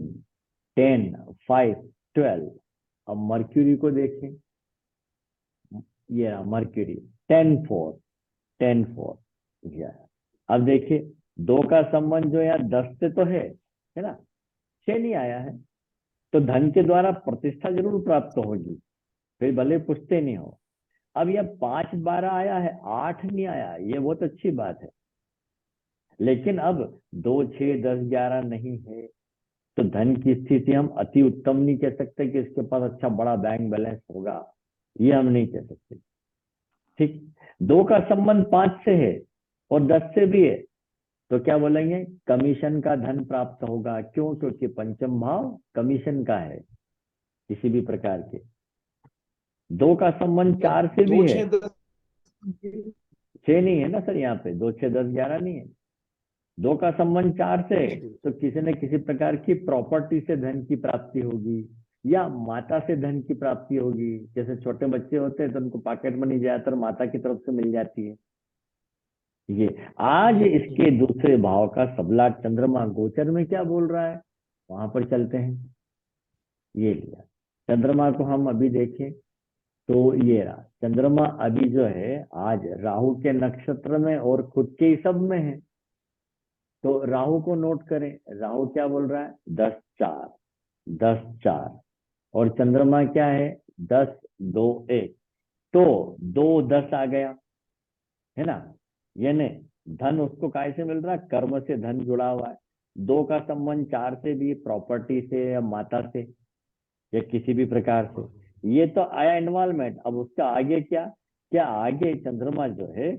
S1: 10 5 12। अब मर्क्यूरी को देखें, ये रहा मर्क्यूरी 10 4 10 4। अब देखिए 2 का संबंध जो यहाँ 10 से तो है ना, 6 नहीं आया है, तो धन के द्वारा प्रतिष्ठा जरूर प्राप्त होगी, फिर भले पूछते नहीं हो। अब यह 5 12 आया है, 8 नहीं आया, ये बहुत अच्छी बात है। लेकिन अब 2 6 10 11 नहीं है, तो धन की स्थिति हम अति उत्तम नहीं कह सकते कि इसके पास अच्छा बड़ा बैंक बैलेंस होगा, ये हम नहीं कह सकते। ठीक, 2 का संबंध 5 से है और 10 से भी है, तो क्या बोलेंगे, कमीशन का धन प्राप्त होगा। क्यों? क्योंकि पंचम भाव कमीशन का है किसी भी प्रकार के। 2 का संबंध 4 से भी
S3: 2
S1: है,
S3: 6 10
S1: 6 नहीं है ना सर, यहाँ पे 2 6 10 11 नहीं है। 2 का संबंध 4 से है, तो किसी न किसी प्रकार की प्रॉपर्टी से धन की प्राप्ति होगी, या माता से धन की प्राप्ति होगी। जैसे छोटे बच्चे होते हैं तो उनको पॉकेट मनी ज्यादातर माता की तरफ से मिल जाती है। ये आज इसके दूसरे भाव का सबलाट चंद्रमा गोचर में क्या बोल रहा है, वहां पर चलते हैं। ये लिया चंद्रमा को हम अभी देखें, तो ये रहा चंद्रमा अभी जो है आज राहु के नक्षत्र में और खुद के ही सब में है। तो राहु को नोट करें, राहु क्या बोल रहा है, 10 4 10 4, और चंद्रमा क्या है 10 2 1, तो 2 10 आ गया है ना। यानी धन उसको काय से मिल रहा है, कर्म से धन जुड़ा हुआ है। 2 का संबंध 4 से भी, प्रॉपर्टी से या माता से या किसी भी प्रकार से, ये तो आया इन्वॉल्वमेंट। अब उसका आगे क्या आगे चंद्रमा जो है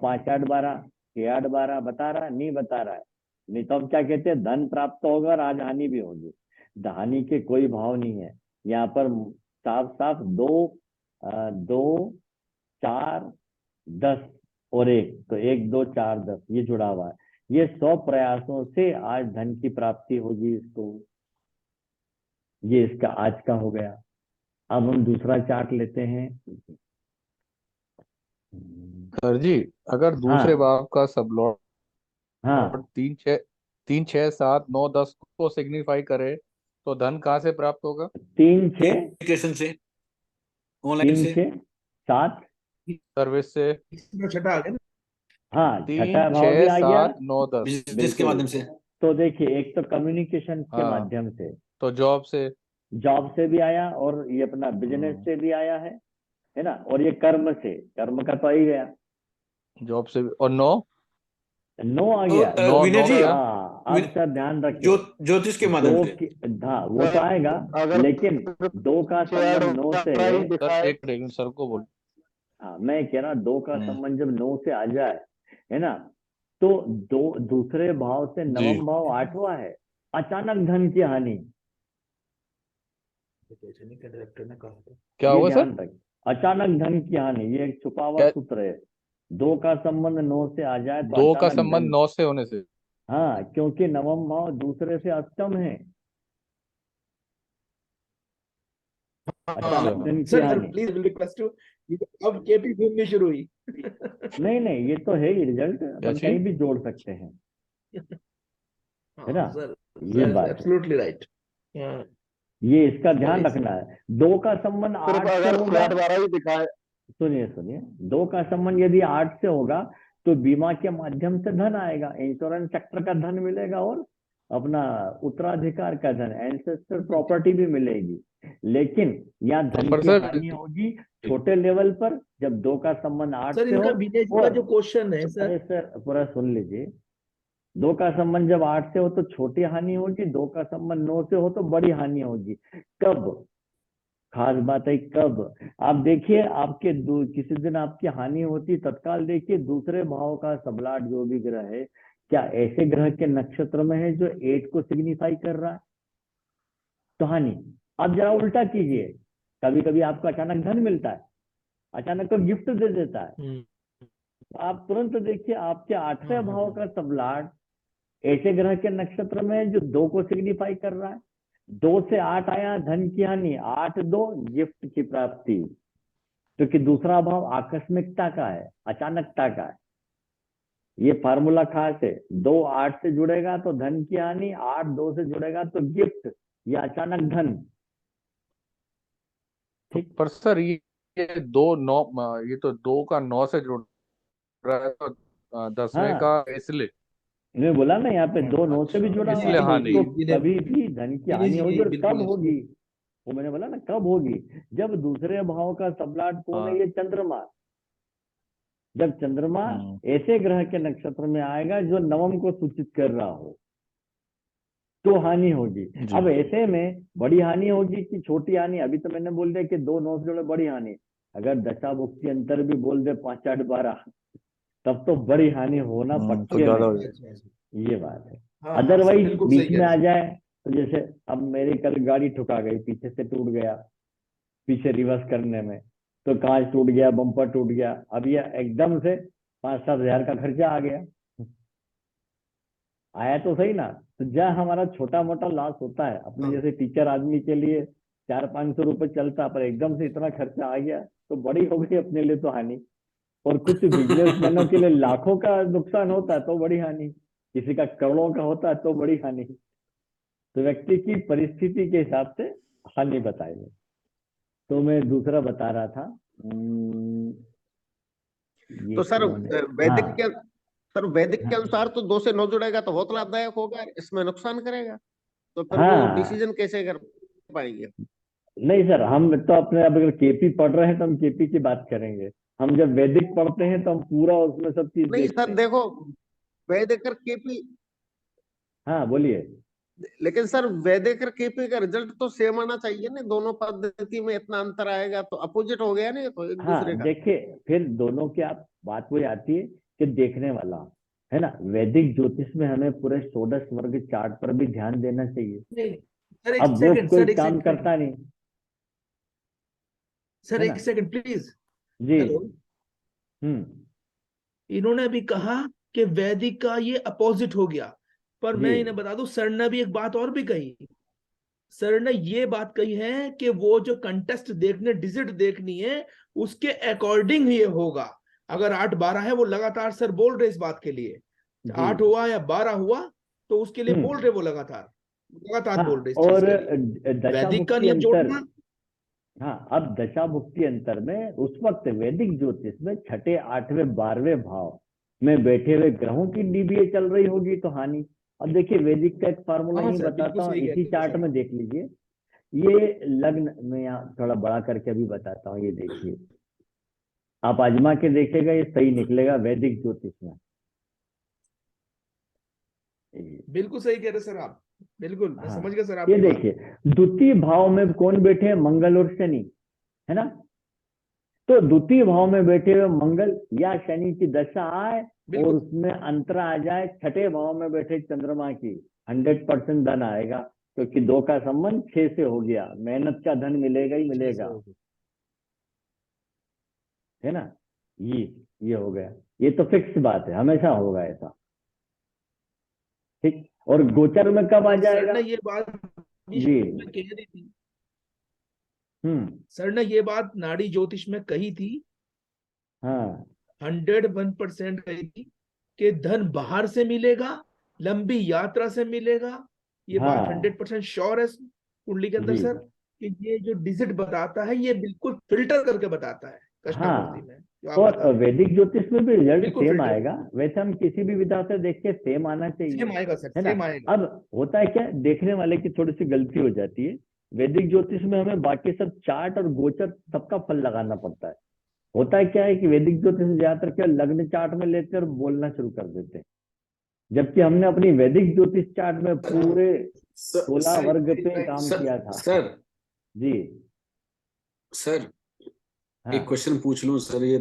S1: 5 8 12 6 8 12 बता रहा है, नहीं बता रहा है। नहीं तो हम क्या कहते हैं, धन प्राप्त होगा और आज हानि भी होगी। हानि के कोई भाव नहीं है यहाँ पर, साफ साफ 2 2 4 10 और 1, तो 1 2 4 10 ये जुड़ा हुआ है। ये 100 प्रयासों से आज धन की प्राप्ति होगी इसको। ये इसका आज का हो गया। अब हम दूसरा चार्ट लेते हैं।
S4: सर जी, अगर दूसरे
S1: हाँ
S4: भाव का सब लॉर्ड
S1: हाँ,
S4: 3 6 7 9 10 को सिग्निफाई करे, तो धन कहाँ से प्राप्त होगा?
S1: 3 6
S5: एप्लीकेशन से, ऑनलाइन
S1: 3
S5: से।
S1: 6 7,
S4: सर्विस से।
S3: तीसरा छठा आ गया ना।
S1: हाँ
S4: 3
S1: छठा भाव भी
S4: 6
S1: आ गया।
S4: 7 9 10।
S5: बिजनेस के
S1: बिल्कुल।
S5: माध्यम से।
S1: तो देखिए एक तो कम्युनिकेशन के
S4: हाँ,
S1: माध्यम से,
S4: तो जॉब से।
S1: जॉब से भी आया, और ये अपना बिजनेस से भी आया है ना, और ये कर्म से, कर्म का तो आ ही गया।
S4: जॉब से भी। और 9
S1: नो आ
S5: तो
S1: गया।
S5: विनय
S4: नौ
S5: जी,
S4: क्या?
S1: हाँ अब सर ध्यान रखें,
S5: ज्योतिष के माध्यम से।
S1: हाँ वो तो आएगा,
S7: अगर
S1: लेकिन 2 का संबंध 9 से है।
S7: ही
S4: सर
S7: दिखाए
S4: एक सेकंड, सर को बोल।
S1: हाँ मैं कह रहा 2 का
S4: हम्म,
S1: संबंध जब 9 से आ जाए, है ना, तो दूसरे भाव से
S4: जी।
S1: नवम भाव 8वां है, अचानक धन की हानि।
S3: डायरेक्टर ने कहा था।
S4: क्या
S1: ये
S4: होगा सर?
S1: ध्यान रख, अचानक धन की हानि, ये एक छुपा हुआ
S4: क्या?
S1: सूत्र है। 2 का संबंध 9 से आ जाए तो
S4: 2 का
S1: अचानक
S4: संबंध
S1: धन।
S4: 9 से होने से।
S1: हाँ क्योंकि नवम भाव दूसरे से अष्टम है, अचानक धन की
S3: सर
S1: हानि।
S3: प्लीज रिक्वेस्ट यू, अब केपी घूमनी शुरू हुई।
S1: नहीं नहीं, ये तो है ही रिजल्ट,
S4: क्या
S1: अपन
S4: चीज?
S1: कहीं भी जोड़ सकते हैं, है ना,
S3: सर
S1: ये बात है।
S3: Absolutely right.
S1: ये इसका ध्यान
S3: Very
S1: रखना है। 2 का संबंध
S7: सिर्फ
S1: 8 से
S7: अगर
S1: होगा,
S7: 8 12 ही दिखाए
S1: सुनिए सुनिए, 2 का संबंध यदि 8 से होगा तो बीमा के माध्यम से धन आएगा, इंश्योरेंस सेक्टर का धन मिलेगा, और अपना उत्तराधिकार का धन, एंसेस्टर प्रॉपर्टी भी मिलेगी। लेकिन यहाँ धन
S4: पर
S1: की
S4: सर
S1: हानि होगी छोटे लेवल पर, जब 2 का संबंध 8
S3: सर
S1: से हो।
S3: इनका विनय जी का जो क्वेश्चन है सर,
S1: अरे सर पूरा सुन लीजिए, 2 का संबंध जब 8 से हो तो छोटी हानि होगी, 2 का संबंध 9 से हो तो बड़ी हानि होगी। कब? खास बात है कब। आप देखिए आपके किसी दिन आपकी हानि होती, तत्काल देखिए दूसरे भाव का सबलाट जो भी ग्रह है, क्या ऐसे ग्रह के नक्षत्र में है जो 8 को सिग्निफाई कर रहा है, तो हानि। अब जरा उल्टा कीजिए, कभी कभी आपको अचानक धन मिलता है, अचानक तो गिफ्ट दे देता है, आप तुरंत देखिए आपके आठवें
S3: हाँ,
S1: भाव
S3: हाँ।
S1: का सबलाट ऐसे ग्रह के नक्षत्र में है जो 2 को सिग्निफाई कर रहा है। 2 से 8 आया, धन की हानि, 8-2 गिफ्ट की प्राप्ति, क्योंकि दूसरा भाव आकस्मिकता का है, अचानकता का है। ये फार्मूला खास है। 2 8 से जुड़ेगा तो धन की हानि, 8 2 से जुड़ेगा तो गिफ्ट या अचानक धन। ठीक।
S4: पर सर ये 2 9, ये तो 2 का 9 से जुड़ रहा है, तो 10वें
S1: हाँ,
S4: का इसलिए
S1: मैं बोला ना यहाँ पे 2 9 से भी
S3: अच्छा,
S1: जुड़ा हुआ
S4: इसलिए
S1: है,
S4: हानि।
S1: तो
S3: जी, जी,
S1: कभी भी धन की
S3: जी,
S1: हानि
S3: जी,
S1: होगी। और
S3: बिल्कुल
S1: कब
S3: इसको-
S1: होगी, वो मैंने बोला ना कब होगी, जब दूसरे भाव का सबलाट कौन है,
S4: हाँ।
S1: ये चंद्रमा। जब चंद्रमा
S4: हम्म।
S1: ऐसे ग्रह के नक्षत्र में आएगा जो नवम को सूचित कर रहा हो, तो हानि होगी।
S4: जी।
S1: अब ऐसे में बड़ी हानि होगी कि छोटी हानि, अभी तो मैंने बोल दिया कि 2 9 से जुड़े बड़ी हानि। अगर दशा भुक्ति अंतर भी बोल दे 5 8 12, तब तो बड़ी हानि होना
S4: तो
S1: पक्के
S4: ज्यादा
S1: में
S4: हो
S1: है।
S4: जाएगा।
S3: अच्छा, अच्छा।
S1: ये बात है।
S3: हाँ, हाँ,
S1: अदरवाइज
S3: बिल्कुल सही
S1: बीच
S3: कह
S1: में
S3: रहे
S1: आ
S3: हैं।
S1: जाए तो जैसे अब मेरी कल गाड़ी ठुका गई, पीछे से टूट गया, पीछे रिवर्स करने में, तो कांच टूट गया, बम्पर टूट गया। अब ये एकदम से 5-7 हजार का खर्चा आ गया। आया तो सही ना। तो जहाँ हमारा छोटा मोटा लॉस होता है, अपने
S3: हाँ।
S1: जैसे टीचर आदमी के लिए 400-500 रुपए चलता, पर एकदम से इतना खर्चा आ गया तो बड़ी हो गई अपने लिए तो हानि। और कुछ बिजनेसमैनों के लिए लाखों का नुकसान होता है तो बड़ी हानि, किसी का करोड़ों का होता है तो बड़ी हानि। तो व्यक्ति की परिस्थिति के हिसाब से हानि बताएंगे। तो मैं दूसरा बता रहा था, ये
S7: तो सर
S1: कौन है?
S7: वैदिक
S1: हाँ,
S7: के सर वैदिक के
S1: हाँ,
S7: अनुसार तो 2 से 9 जुड़ेगा तो बहुत लाभदायक होगा, इसमें नुकसान करेगा तो फिर वो
S1: हाँ।
S7: डिसीजन कैसे कर पाएंगे?
S1: नहीं सर, हम तो अपने, अब अगर केपी पढ़ रहे हैं तो हम केपी की बात करेंगे। हम जब वैदिक पढ़ते हैं तो हम पूरा उसमें सब चीज
S7: नहीं
S1: देखते
S7: सर
S1: हैं।
S7: देखो, वैदिक और केपी,
S1: हाँ बोलिए।
S7: लेकिन सर वैदिक और केपी का रिजल्ट तो सेम आना चाहिए ना, दोनों पद्धति में इतना अंतर आएगा तो अपोजिट हो गया ना ये तो एक दूसरे
S1: हाँ
S7: का।
S1: देखिए, फिर दोनों की आप बात वही आती है कि देखने वाला है ना। वैदिक ज्योतिष में हमें पूरे षोडश वर्ग चार्ट पर भी ध्यान देना चाहिए।
S3: नहीं, सर एक
S1: अब वो
S3: सेकंड,
S1: कोई
S3: सर एक
S1: काम
S3: सेकंड,
S1: करता नहीं,
S3: सर
S1: है
S3: एक
S1: ना।
S3: Second please.
S1: जी।
S3: हेलो।
S1: हम्म।
S3: इन्होंने अभी कहा कि वैदिक का ये अपोजिट हो गया, पर
S1: जी।
S3: मैं इन्हें बता दूं, सर ने भी एक बात और भी कही। सर ने ये बात कही है कि वो जो कंटेस्ट देखने, डिजिट देखनी है, उसके अकॉर्डिंग ये होगा। अगर 8-12 है, वो लगातार सर बोल रहे इस बात के लिए,
S1: जी।
S3: 8 हुआ या 12 हुआ, तो उसके लिए बोल
S1: हम्म।
S3: रहे, वो लगातार लगातार
S1: हाँ,
S3: बोल रहे इस चीज
S1: और
S3: के लिए।
S1: दशा
S3: वैदिक का
S1: भुक्ति
S3: नियम
S1: अंतर।
S3: जोड़ना।
S1: हाँ, अब दशा भुक्ति अंतर में उस वक्त वैदिक ज्योतिष में 6ठे 8वें 12वें भाव में बैठे हुए ग्रहों की डीबीए चल रही होगी तो हानि। अब देखिए, वैदिक का एक फार्मूला
S3: हाँ
S1: ही
S3: सर,
S1: बताता
S3: बिल्कुल
S1: हूँ,
S3: सही
S1: इसी
S3: कहते हैं
S1: चार्ट
S3: सर।
S1: में देख लीजिए। ये लग्न में यहाँ थोड़ा बड़ा करके भी बताता हूँ, ये देखिए, आप आजमा के देखिएगा, ये सही निकलेगा वैदिक ज्योतिष में।
S3: बिल्कुल सही कह रहे सर आप, बिल्कुल मैं
S1: हाँ,
S3: समझ गया सर
S1: ये
S3: आपकी बात।
S1: देखिए, द्वितीय भाव में कौन बैठे हैं? मंगल और शनि, है ना। तो द्वितीय भाव में बैठे हुए मंगल या शनि की दशा आए और
S3: बिल्कुल
S1: उसमें अंतर आ जाए 6ठे भाव में बैठे चंद्रमा की, 100% धन आएगा, क्योंकि 2 का संबंध 6 से हो गया। मेहनत का धन मिलेगा ही मिलेगा, है ना। ये हो गया, ये तो फिक्स बात है, हमेशा होगा ऐसा। ठीक। और गोचर में कब आ
S3: और सर
S1: जाएगा?
S3: ने ये बात भी
S1: जी।
S3: में कह दी थी,
S1: हम्म।
S3: सर ने ये बात नाड़ी ज्योतिष में कही थी,
S1: हाँ,
S3: 101% कही थी कि धन बाहर से मिलेगा, लंबी यात्रा से मिलेगा। ये बात
S1: हाँ
S3: 100% श्योर है कुंडली के अंदर
S1: जी।
S3: सर, कि ये जो डिजिट बताता है ये बिल्कुल फिल्टर करके बताता है कृष्णामूर्ति
S1: हाँ,
S3: में, जो आप बता
S1: और
S3: रहे
S1: वैदिक ज्योतिष में भी रिजल्ट
S3: बिल्कुल
S1: सेम
S3: फिल्टर
S1: आएगा। वैसे हम किसी भी विधा से देख के सेम आना चाहिए,
S3: सेम आएगा सर,
S1: है ना।
S3: सेम आएगा।
S1: अब होता है क्या, देखने वाले की थोड़ी सी गलती हो जाती है। वैदिक ज्योतिष में हमें बाकी सब चार्ट और गोचर सबका फल लगाना पड़ता है। होता है क्या है कि वैदिक ज्योतिष में ज्यादातर क्या लग्न चार्ट में लेते हैं और बोलना शुरू कर देते हैं, जबकि हमने अपनी वैदिक ज्योतिष चार्ट में पूरे 16 वर्ग पे काम किया था।
S5: सर
S1: जी।
S5: सर
S1: हाँ
S5: एक क्वेश्चन पूछ लूं सर, ये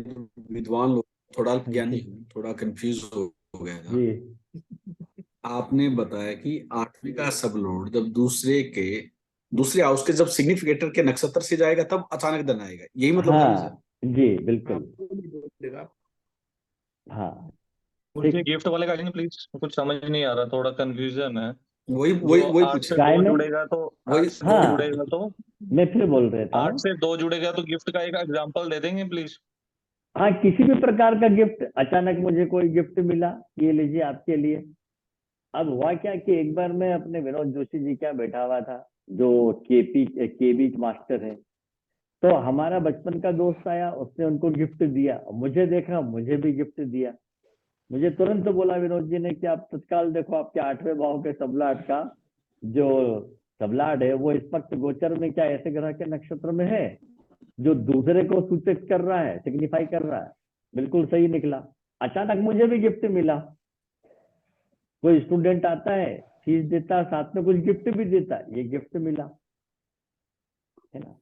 S5: विद्वान लोग थोड़ा अल्पज्ञानी
S1: जी।
S5: हूं, थोड़ा कंफ्यूज हो गया था।
S1: जी।
S5: आपने बताया कि 8वीं का सब लॉर्ड जब दूसरे हाउस के जब सिग्निफिकेटर के नक्षत्र से जाएगा तब अचानक धन आएगा, यही मतलब था ना सर?
S1: हाँ जी,
S3: हाँ,
S1: बिल्कुल।
S3: वो भी बोलेगा।
S1: हाँ
S2: मुझे गिफ्ट वाले का प्लीज, कुछ समझ नहीं आ रहा, थोड़ा कंफ्यूजन है।
S5: वही वही
S2: जो
S5: वही
S2: 8
S5: पूछ
S2: से
S1: काय
S2: 2
S1: में
S2: जुड़ेगा तो
S5: वही
S2: 8 से 2
S1: हाँ
S2: जुड़ेगा तो
S1: मैं फिर बोल देता
S2: 8
S1: हूँ।
S2: से 2 जुड़ेगा तो गिफ्ट का एक एग्जांपल दे देंगे प्लीज।
S1: हाँ किसी भी प्रकार का गिफ्ट, अचानक मुझे कोई गिफ्ट मिला, ये लीजिए आपके लिए। अब हुआ क्या कि एक बार मैं अपने विनोद जोशी जी क्या बैठा हुआ था, जो केबी मास्टर है। तो हमारा बचपन का दोस्त आया, उसने उनको गिफ्ट दिया, मुझे देखा, मुझे भी गिफ्ट दिया। मुझे तुरंत बोला विनोद जी ने कि आप तत्काल देखो आपके 8वें भाव के सबलाट का जो सबलाट है वो इस वक्त गोचर में क्या ऐसे ग्रह के नक्षत्र में है जो दूसरे को सूचित कर रहा है, सिग्निफाई कर रहा है। बिल्कुल सही निकला। अचानक मुझे भी गिफ्ट मिला। कोई स्टूडेंट आता है, फीस देता, साथ में कुछ गिफ्ट भी देता, ये गिफ्ट मिला, है ना।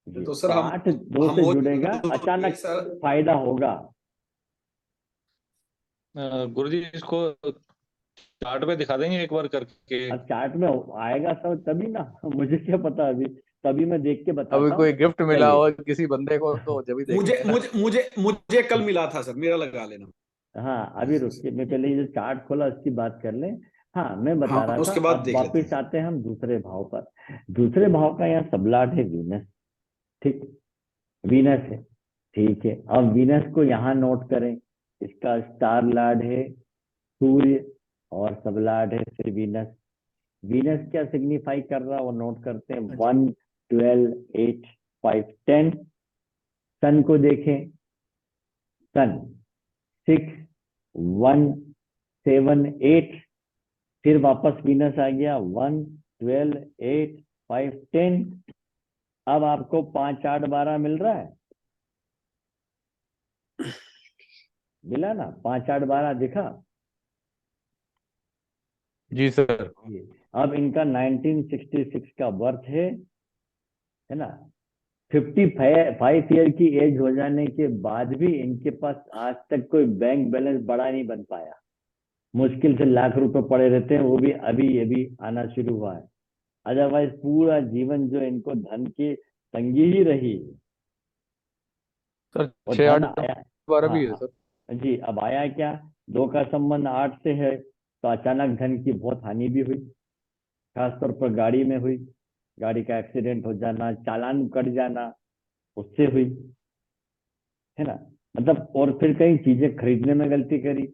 S1: ये
S5: तो सर हम
S1: 8-2
S5: हम
S1: से
S5: वो
S1: जुड़ेगा,
S5: ये
S1: अचानक
S5: सर
S1: फायदा होगा।
S2: गुरुजी इसको चार्ट पे दिखा देंगे एक बार करके।
S1: अब चार्ट में आएगा सब तभी ना मुझे क्या पता अभी, तभी मैं देख के
S4: अभी
S1: बताता
S4: कोई
S1: हूँ।
S4: गिफ्ट मिला
S1: चलिए,
S4: हो किसी बंदे को तो जब ही
S5: मुझे
S4: देखेंगे ना।
S5: मुझे मुझे मुझे कल मिला था सर, मेरा लगा लेना।
S1: हाँ अभी रुकिए, मैं पहले ये जो चार्ट खोला उसकी बात कर लें। हाँ मैं बता
S5: हाँ
S1: रहा था,
S5: उसके बाद
S1: अब
S5: देख लेते
S1: वापिस
S5: हैं।
S1: आते हैं हम दूसरे भाव पर। दूसरे भाव का यहाँ सबलाट है वीनस, ठीक, वीनस है, ठीक है। अब वीनस को यहाँ नोट करें, इसका स्टार लॉर्ड है सूर्य और सबलाट है फिर वीनस। वीनस क्या सिग्निफाई कर रहा है वो नोट करते हैं, 1, 12, 8, 5, 10। सन को देखें, सन 6, 1, 7, 8, फिर वापस वीनस आ गया, 1, 12, 8, 5, 10। अब आपको 5, 8, 12 मिल रहा है, मिला ना, 5, 8, 12 दिखा।
S4: जी सर।
S1: ये अब इनका 1966 का बर्थ है ना। 55 ईयर की एज हो जाने के बाद भी इनके पास आज तक कोई बैंक बैलेंस बड़ा नहीं बन पाया। मुश्किल से लाख रुपए पड़े रहते हैं, वो भी अभी अभी आना शुरू हुआ है। अदरवाइज पूरा जीवन जो इनको धन की तंगी ही रही।
S4: सर
S1: और
S4: 6, 8,
S1: धन आया,
S4: 12
S1: हाँ
S4: भी है
S1: हाँ
S4: सर।
S1: जी, अब आया क्या, 2 का संबंध 8 से है, तो अचानक धन की बहुत हानि भी हुई, खासतौर पर गाड़ी में हुई। गाड़ी का एक्सीडेंट हो जाना, चालान कट जाना, उससे हुई, है ना। मतलब और फिर कई चीजें खरीदने में गलती करी।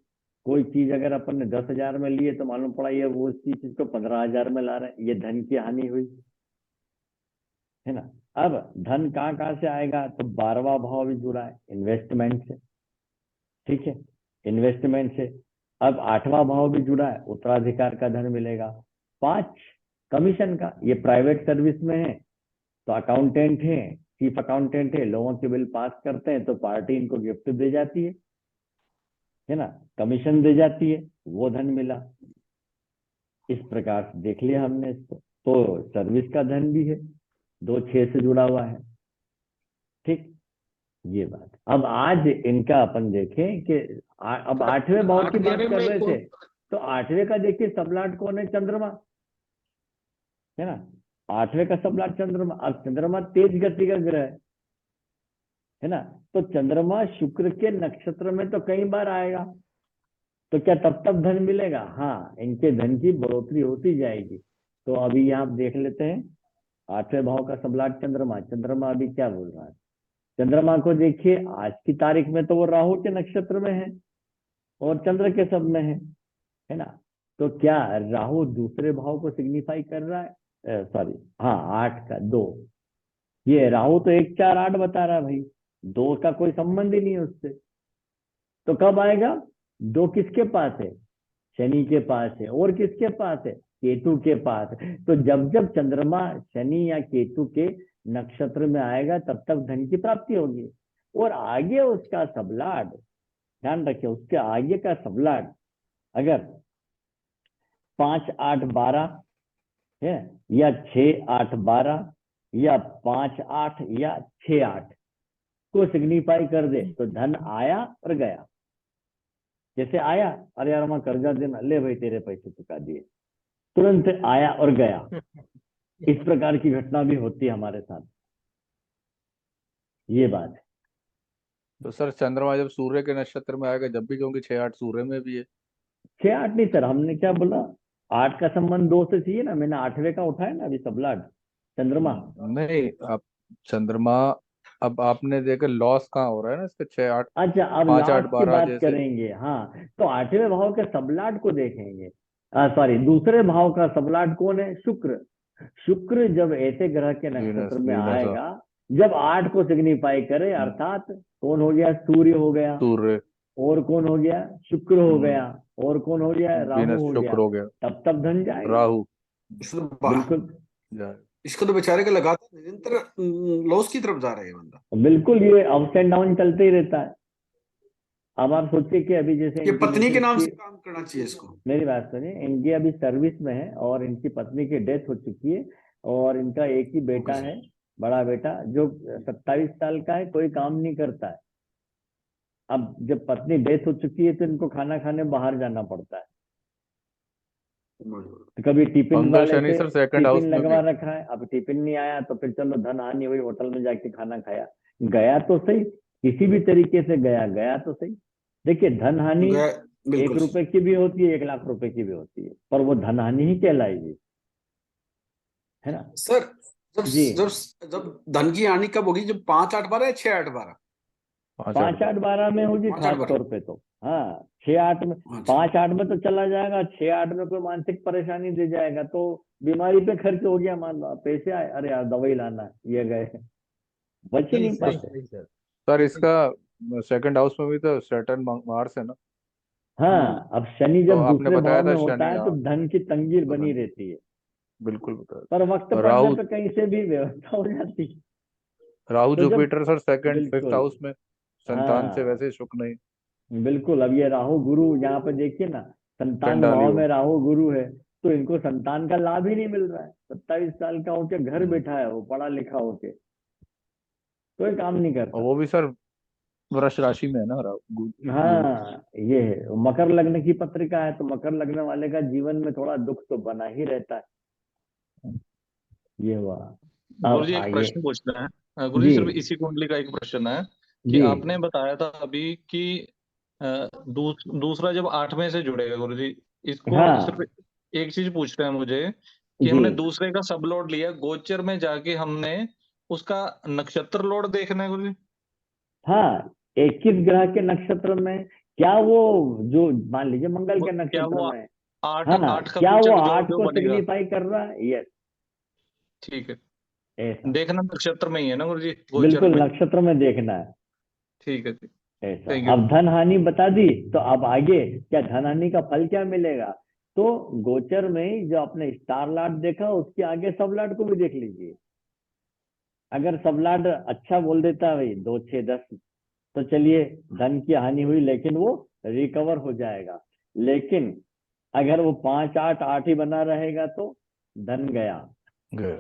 S1: कोई चीज अगर अपन ने 10,000 में ली है तो मालूम पड़ा ये वो उसी चीज को 15,000 में ला रहे हैं, ये धन की हानि हुई, है ना। अब धन कहाँ कहाँ से आएगा, तो 12वां भाव भी जुड़ा है इन्वेस्टमेंट से, ठीक है, इन्वेस्टमेंट से। अब 8वां भाव भी जुड़ा है, उत्तराधिकार का धन मिलेगा। 5 कमीशन का, ये प्राइवेट सर्विस में है तो अकाउंटेंट है, चीफ अकाउंटेंट है, लोगों के बिल पास करते हैं तो पार्टी इनको गिफ्ट दे जाती है ना, कमीशन दे जाती है, वो धन मिला। इस प्रकार से देख लिया हमने इसको, तो सर्विस का धन भी है, 2-6 से जुड़ा हुआ है, ठीक। ये बात, अब आज इनका अपन देखें कि अब 8वें भाव की बात कर रहे थे, तो 8वें का देखिए सबलाट कौन है, चंद्रमा, है ना। 8वें का सबलाट चंद्रमा। अब चंद्रमा तेज गति का ग्रह है ना, तो चंद्रमा शुक्र के नक्षत्र में तो कई बार आएगा, तो क्या तब तक धन मिलेगा, हाँ इनके धन की बढ़ोतरी होती जाएगी। तो अभी यहाँ आप देख लेते हैं 8वें भाव का सबलाट चंद्रमा। चंद्रमा अभी क्या बोल रहा है, चंद्रमा को देखिए आज की तारीख में तो वो राहु के नक्षत्र में है और चंद्र के सब में है ना। तो क्या राहु दूसरे भाव को सिग्निफाई कर रहा है, सॉरी हाँ 8 का 2, ये राहु तो 1, 4, 8 बता रहा है भाई, 2 का कोई संबंध ही नहीं है उससे। तो कब आएगा, 2 किसके पास है, शनि के पास है, और किसके पास है, केतु के पास है। तो जब जब चंद्रमा शनि या केतु के नक्षत्र में आएगा तब तक धन की प्राप्ति होगी। और आगे उसका सबलाट, ध्यान रखिए, उसके आगे का सबलाट अगर 5, 8, 12 है, या 6, 8, 12 या 5, 8 या 6, 8 को सिग्निफाई कर दे तो धन आया और गया। जैसे आया, अरे यार वहां कर्जा देना, ले भाई तेरे पैसे चुका दिए, तुरंत आया और गया। इस प्रकार की घटना भी होती है हमारे साथ, ये बात है।
S4: तो सर चंद्रमा जब सूर्य के नक्षत्र में आएगा जब भी, क्योंकि 6-8 सूर्य में भी है।
S1: 6-8 नहीं सर, हमने क्या बोला, 8 का संबंध 2 से चाहिए ना, मैंने 8वें का उठाया ना अभी सबलाट चंद्रमा।
S4: नहीं, आप चंद्रमा, अब आपने देखा लॉस कहाँ हो रहा है ना इसके, 6-8,
S1: अच्छा, अब
S4: 5-8,
S1: लास्ट की
S4: 12
S1: बात
S4: जैसे।
S1: करेंगे। हाँ, तो 8वें भाव के सबलाट को देखेंगे। सॉरी, दूसरे भाव का सबलाट कौन है? शुक्र। शुक्र जब ऐसे ग्रह के नक्षत्र
S4: वीनस,
S1: में
S4: वीनस, हाँ,
S1: आएगा, जब 8 को सिग्निफाई करे, अर्थात कौन हो गया? सूर्य हो गया,
S4: सूर्य,
S1: और कौन हो गया? शुक्र हो गया, और कौन हो गया? राहु
S4: वीनस,
S1: हो गया।
S4: शुक्र हो गया,
S1: तब धन जाएगा।
S4: राहु
S5: इसको तो
S1: बिल्कुल
S4: जाए।
S5: इसको तो बेचारे का लगातार निरंतर लॉस की तरफ जा रहा है ये बंदा।
S1: बिल्कुल, ये अप्स एंड डाउन चलते ही रहता है। अब आप सोचिए कि अभी जैसे
S5: ये
S1: इनकी
S5: पत्नी के नाम
S1: मिसेज
S5: से
S1: की,
S5: काम करना चाहिए इसको।
S1: मेरी बात सुनिए, इनकी अभी सर्विस में है और इनकी पत्नी की डेथ हो चुकी है, और इनका एक ही बेटा
S5: ओके सर।
S1: है, बड़ा बेटा, जो 27 साल का है, कोई काम नहीं करता है। अब जब पत्नी डेथ हो चुकी है तो इनको खाना खाने बाहर जाना पड़ता है। तो कभी टिफिन
S4: मंगल
S1: वाले
S4: शनि
S1: से
S4: सर सेकंड हाउस
S1: टिफिन
S4: में
S1: लगवा
S4: भी।
S1: रखा है, अब टिफिन नहीं आया तो फिर चलो धन हानि हुई, होटल में जाके खाना खाया। गया तो सही, किसी भी तरीके से गया, गया तो सही। देखिए, धन हानि
S5: गया,
S1: 1
S5: बिल्कुल
S1: रुपए की भी होती है, 1 लाख रुपए की भी होती है, पर वो धन हानि ही कहलाएगी, है ना?
S5: सर। जब
S1: जी,
S5: जब जब धन की हानि कब होगी? जब 5-8-12 या 6-8-12?
S1: 5-8-12 में होगी
S5: 5-8-12।
S1: खास तौर पे तो। हाँ, 6-8 में,
S5: अच्छा।
S1: 5-8 में तो चला जाएगा, 6-8 में कोई मानसिक परेशानी दे जाएगा तो बीमारी पे खर्च हो गया, मान लो पैसे आए, अरे यार दवाई लाना, ये गए, बच ही
S3: सही
S1: नहीं
S3: सही
S1: पाते।
S3: सही सर।
S4: सर इसका सेकंड हाउस में भी तो सैटर्न, मार्स है ना।
S1: हाँ, अब शनि
S4: तो
S1: जब
S4: आपने
S1: दूसरे
S4: बताया
S1: भाव
S4: था
S1: में होता
S4: शनि,
S1: है तो
S4: हाँ,
S1: धन की तंगी
S4: तो
S1: बनी
S4: धन,
S1: रहती है,
S4: बिल्कुल बताया।
S1: पर वक्त
S4: और
S1: पड़ने
S4: राहु,
S1: पे कहीं से भी व्यवस्था हो जाती है।
S4: राहु
S1: तो जब,
S4: जुपिटर सर सेकंड, फिफ्थ
S1: बिल्कुल,
S4: हाउस में, संतान से
S1: हाँ
S4: वैसे शुक नहीं,
S1: बिल्कुल, अब ये राहु गुरु यहाँ पे देखिए ना, संतान
S4: चंडाली
S1: भाव
S4: हो।
S1: में राहु गुरु है, तो इनको संतान का लाभ ही नहीं मिल रहा है। 27 साल का होके घर बैठा है, वो पढ़ा लिखा होके कोई काम नहीं
S4: और
S1: करता।
S4: वो भी सर वृष राशि में है ना राहु, गुरु।
S1: हाँ, ये है, मकर लग्न की पत्रिका है, तो मकर लग्न वाले का जीवन में थोड़ा दुख तो बना ही रहता है। ये हुआ। अब
S2: गुरुजी एक
S1: आगे।
S2: प्रश्न पूछना है। गुरुजी
S1: जी,
S2: सिर्फ इसी कुंडली का एक प्रश्न है कि
S1: जी,
S2: आपने बताया था अभी कि दूसरा जब 8वें से जुड़ेगा गुरुजी, इसको सिर्फ
S1: हाँ,
S2: एक चीज पूछना है मुझे कि
S1: जी,
S2: हमने दूसरे का सब लोड लिया, गोचर में जाके हमने उसका नक्षत्र लोड देखना है गुरुजी।
S1: हाँ, 21 ग्रह के नक्षत्र में, क्या वो, जो मान लीजिए मंगल के
S2: क्या
S1: नक्षत्र
S2: वो
S1: में,
S2: आठ
S1: हाँ,
S2: आठ का
S1: क्या वो
S2: सूचक जो
S1: 8
S2: जो
S1: को
S2: बनेगा?
S1: सिग्निफाई कर रहा है? यस,
S2: ठीक है,
S1: ऐसा,
S2: देखना नक्षत्र में ही है ना गुरुजी, गोचर
S1: बिल्कुल
S2: में।
S1: नक्षत्र में देखना है,
S2: ठीक है, ठीक।
S1: ऐसा।
S2: Thank you.
S1: अब धन हानि बता दी, तो अब आगे क्या धन हानि का फल क्या मिलेगा? तो गोचर में जो आपने स्टार लाट देखा, उसके आगे सब लाट को भी देख लीजिए। अगर सब लाट अच्छा बोल देता है भाई 2, 6, 10, तो चलिए धन की हानि हुई, लेकिन वो रिकवर हो जाएगा। लेकिन अगर वो 5-8-8 ही बना रहेगा तो धन गया।
S4: गए।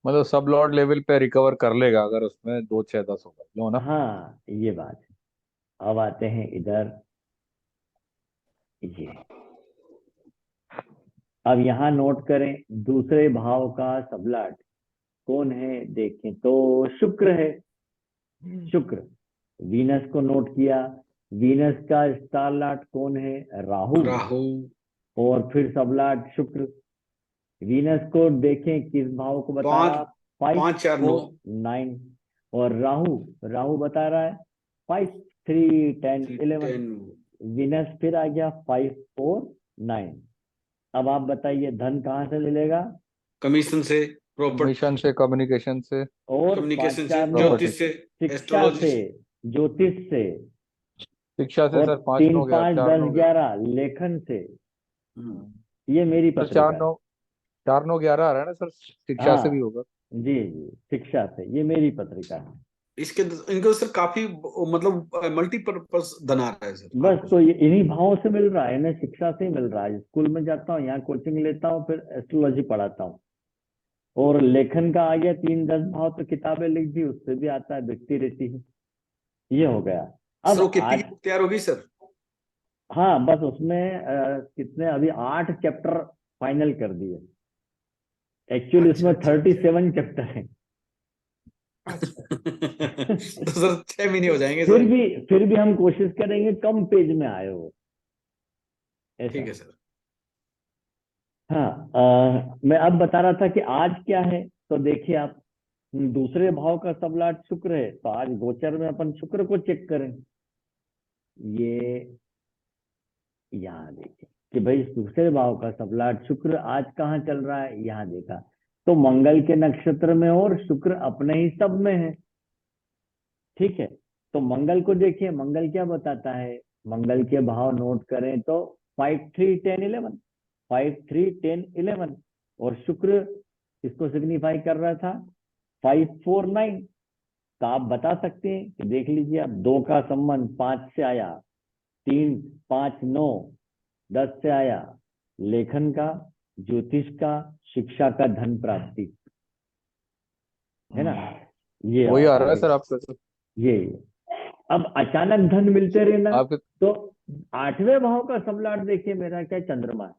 S4: मतलब सब लॉर्ड लेवल पे रिकवर कर लेगा अगर उसमें 2, 6, 10 होगा, जो ना।
S1: हाँ, ये बात है। अब आते हैं इधर, ये, अब यहाँ नोट करें, दूसरे भाव का सबलाट कौन है देखें तो शुक्र है। शुक्र, वीनस को नोट किया, वीनस का स्टार लाट कौन है? राहु,
S5: राहु।
S1: और फिर सबलाट शुक्र। वीनस को देखें किस भाव को बता
S5: पांच
S1: रहा? 5,
S5: 5, 4, 9।
S1: 4, 9। और राहु, राहु बता रहा है 5, 3, 10, 11।
S5: 10।
S1: वीनस फिर आ गया 5, 4, 9। अब आप बताइए धन कहाँ से मिलेगा?
S5: कमीशन से, प्रॉपर्टी,
S4: मिशन से, कम्युनिकेशन से,
S1: और 5,
S5: कम्युनिकेशन से,
S1: 4, 9
S4: प्रॉपर्टी
S5: ज्योतिष
S4: से,
S5: से,
S1: शिक्षा
S5: एस्ट्रोलॉजी
S1: से,
S5: से।
S1: ज्योतिष से,
S4: शिक्षा से
S1: और
S4: सर 5,
S1: 3,
S4: 9 गया,
S1: 5,
S4: 4,
S1: 10,
S4: 9 गया।
S1: 11 लेखन से।
S5: हम्म।
S1: ये मेरी
S4: सर
S1: पत्रिका है।
S4: 4, 9, 11 आ रहा है ना सर, शिक्षा से भी
S1: हाँ,
S4: होगा।
S1: जी जी, शिक्षा से, ये मेरी पत्रिका है।
S5: इसके इनको सर काफी मतलब मल्टीपर्पज धन आ रहा है सर
S1: बस,
S5: आपको।
S1: तो ये इन्हीं भावों से मिल रहा है, इन्हें शिक्षा से ही मिल रहा है। स्कूल में जाता हूँ, यहाँ कोचिंग लेता हूँ, फिर एस्ट्रोलॉजी पढ़ाता हूँ। और लेखन का आ गया 3, 10 भाव, तो किताबें लिख दी, उससे भी आता है, बिकती रहती है। ये हो गया।
S5: सर
S1: अब
S5: वो कितनी
S1: आज,
S5: की बुक तैयार होगी सर?
S1: हाँ, बस उसमें कितने अभी 8 चैप्टर फाइनल कर दिए। एक्चुअली
S5: अच्छा
S1: उसमें
S5: अच्छा अच्छा।
S1: 37 चैप्टर है।
S5: तो सर 6 महीने हो जाएंगे
S1: फिर
S5: सर।
S1: भी हम कोशिश करेंगे कम पेज में आए हो, ऐसा।
S5: ठीक है सर।
S1: हाँ, मैं अब बता रहा था कि आज क्या है। तो देखिए आप, दूसरे भाव का सबलाट शुक्र है, तो आज गोचर में अपन शुक्र को चेक करें। ये यहाँ देखिए कि भाई दूसरे भाव का सबलाट शुक्र आज कहाँ चल रहा है, यहाँ देखा तो मंगल के नक्षत्र में और शुक्र अपने ही सब में है। ठीक है, तो मंगल को देखिए, मंगल क्या बताता है। मंगल के भाव नोट करें तो 5, 3, 10, 11, 5, 3, 10, 11। और शुक्र इसको सिग्निफाई कर रहा था 5, 4, 9। तो आप बता सकते हैं कि देख लीजिए आप, 2 का संबंध 5 से आया, 3, 5, 9, 10 से आया, लेखन का, ज्योतिष का, शिक्षा का, धन प्राप्ति, है ना। ये
S4: वही आ रहा है
S1: आगे
S4: सर आपका तो।
S1: ये अब अचानक धन मिलते रहना,
S4: आपके
S1: तो 8वें भाव का सबलाट देखिए मेरा क्या, चंद्रमा है।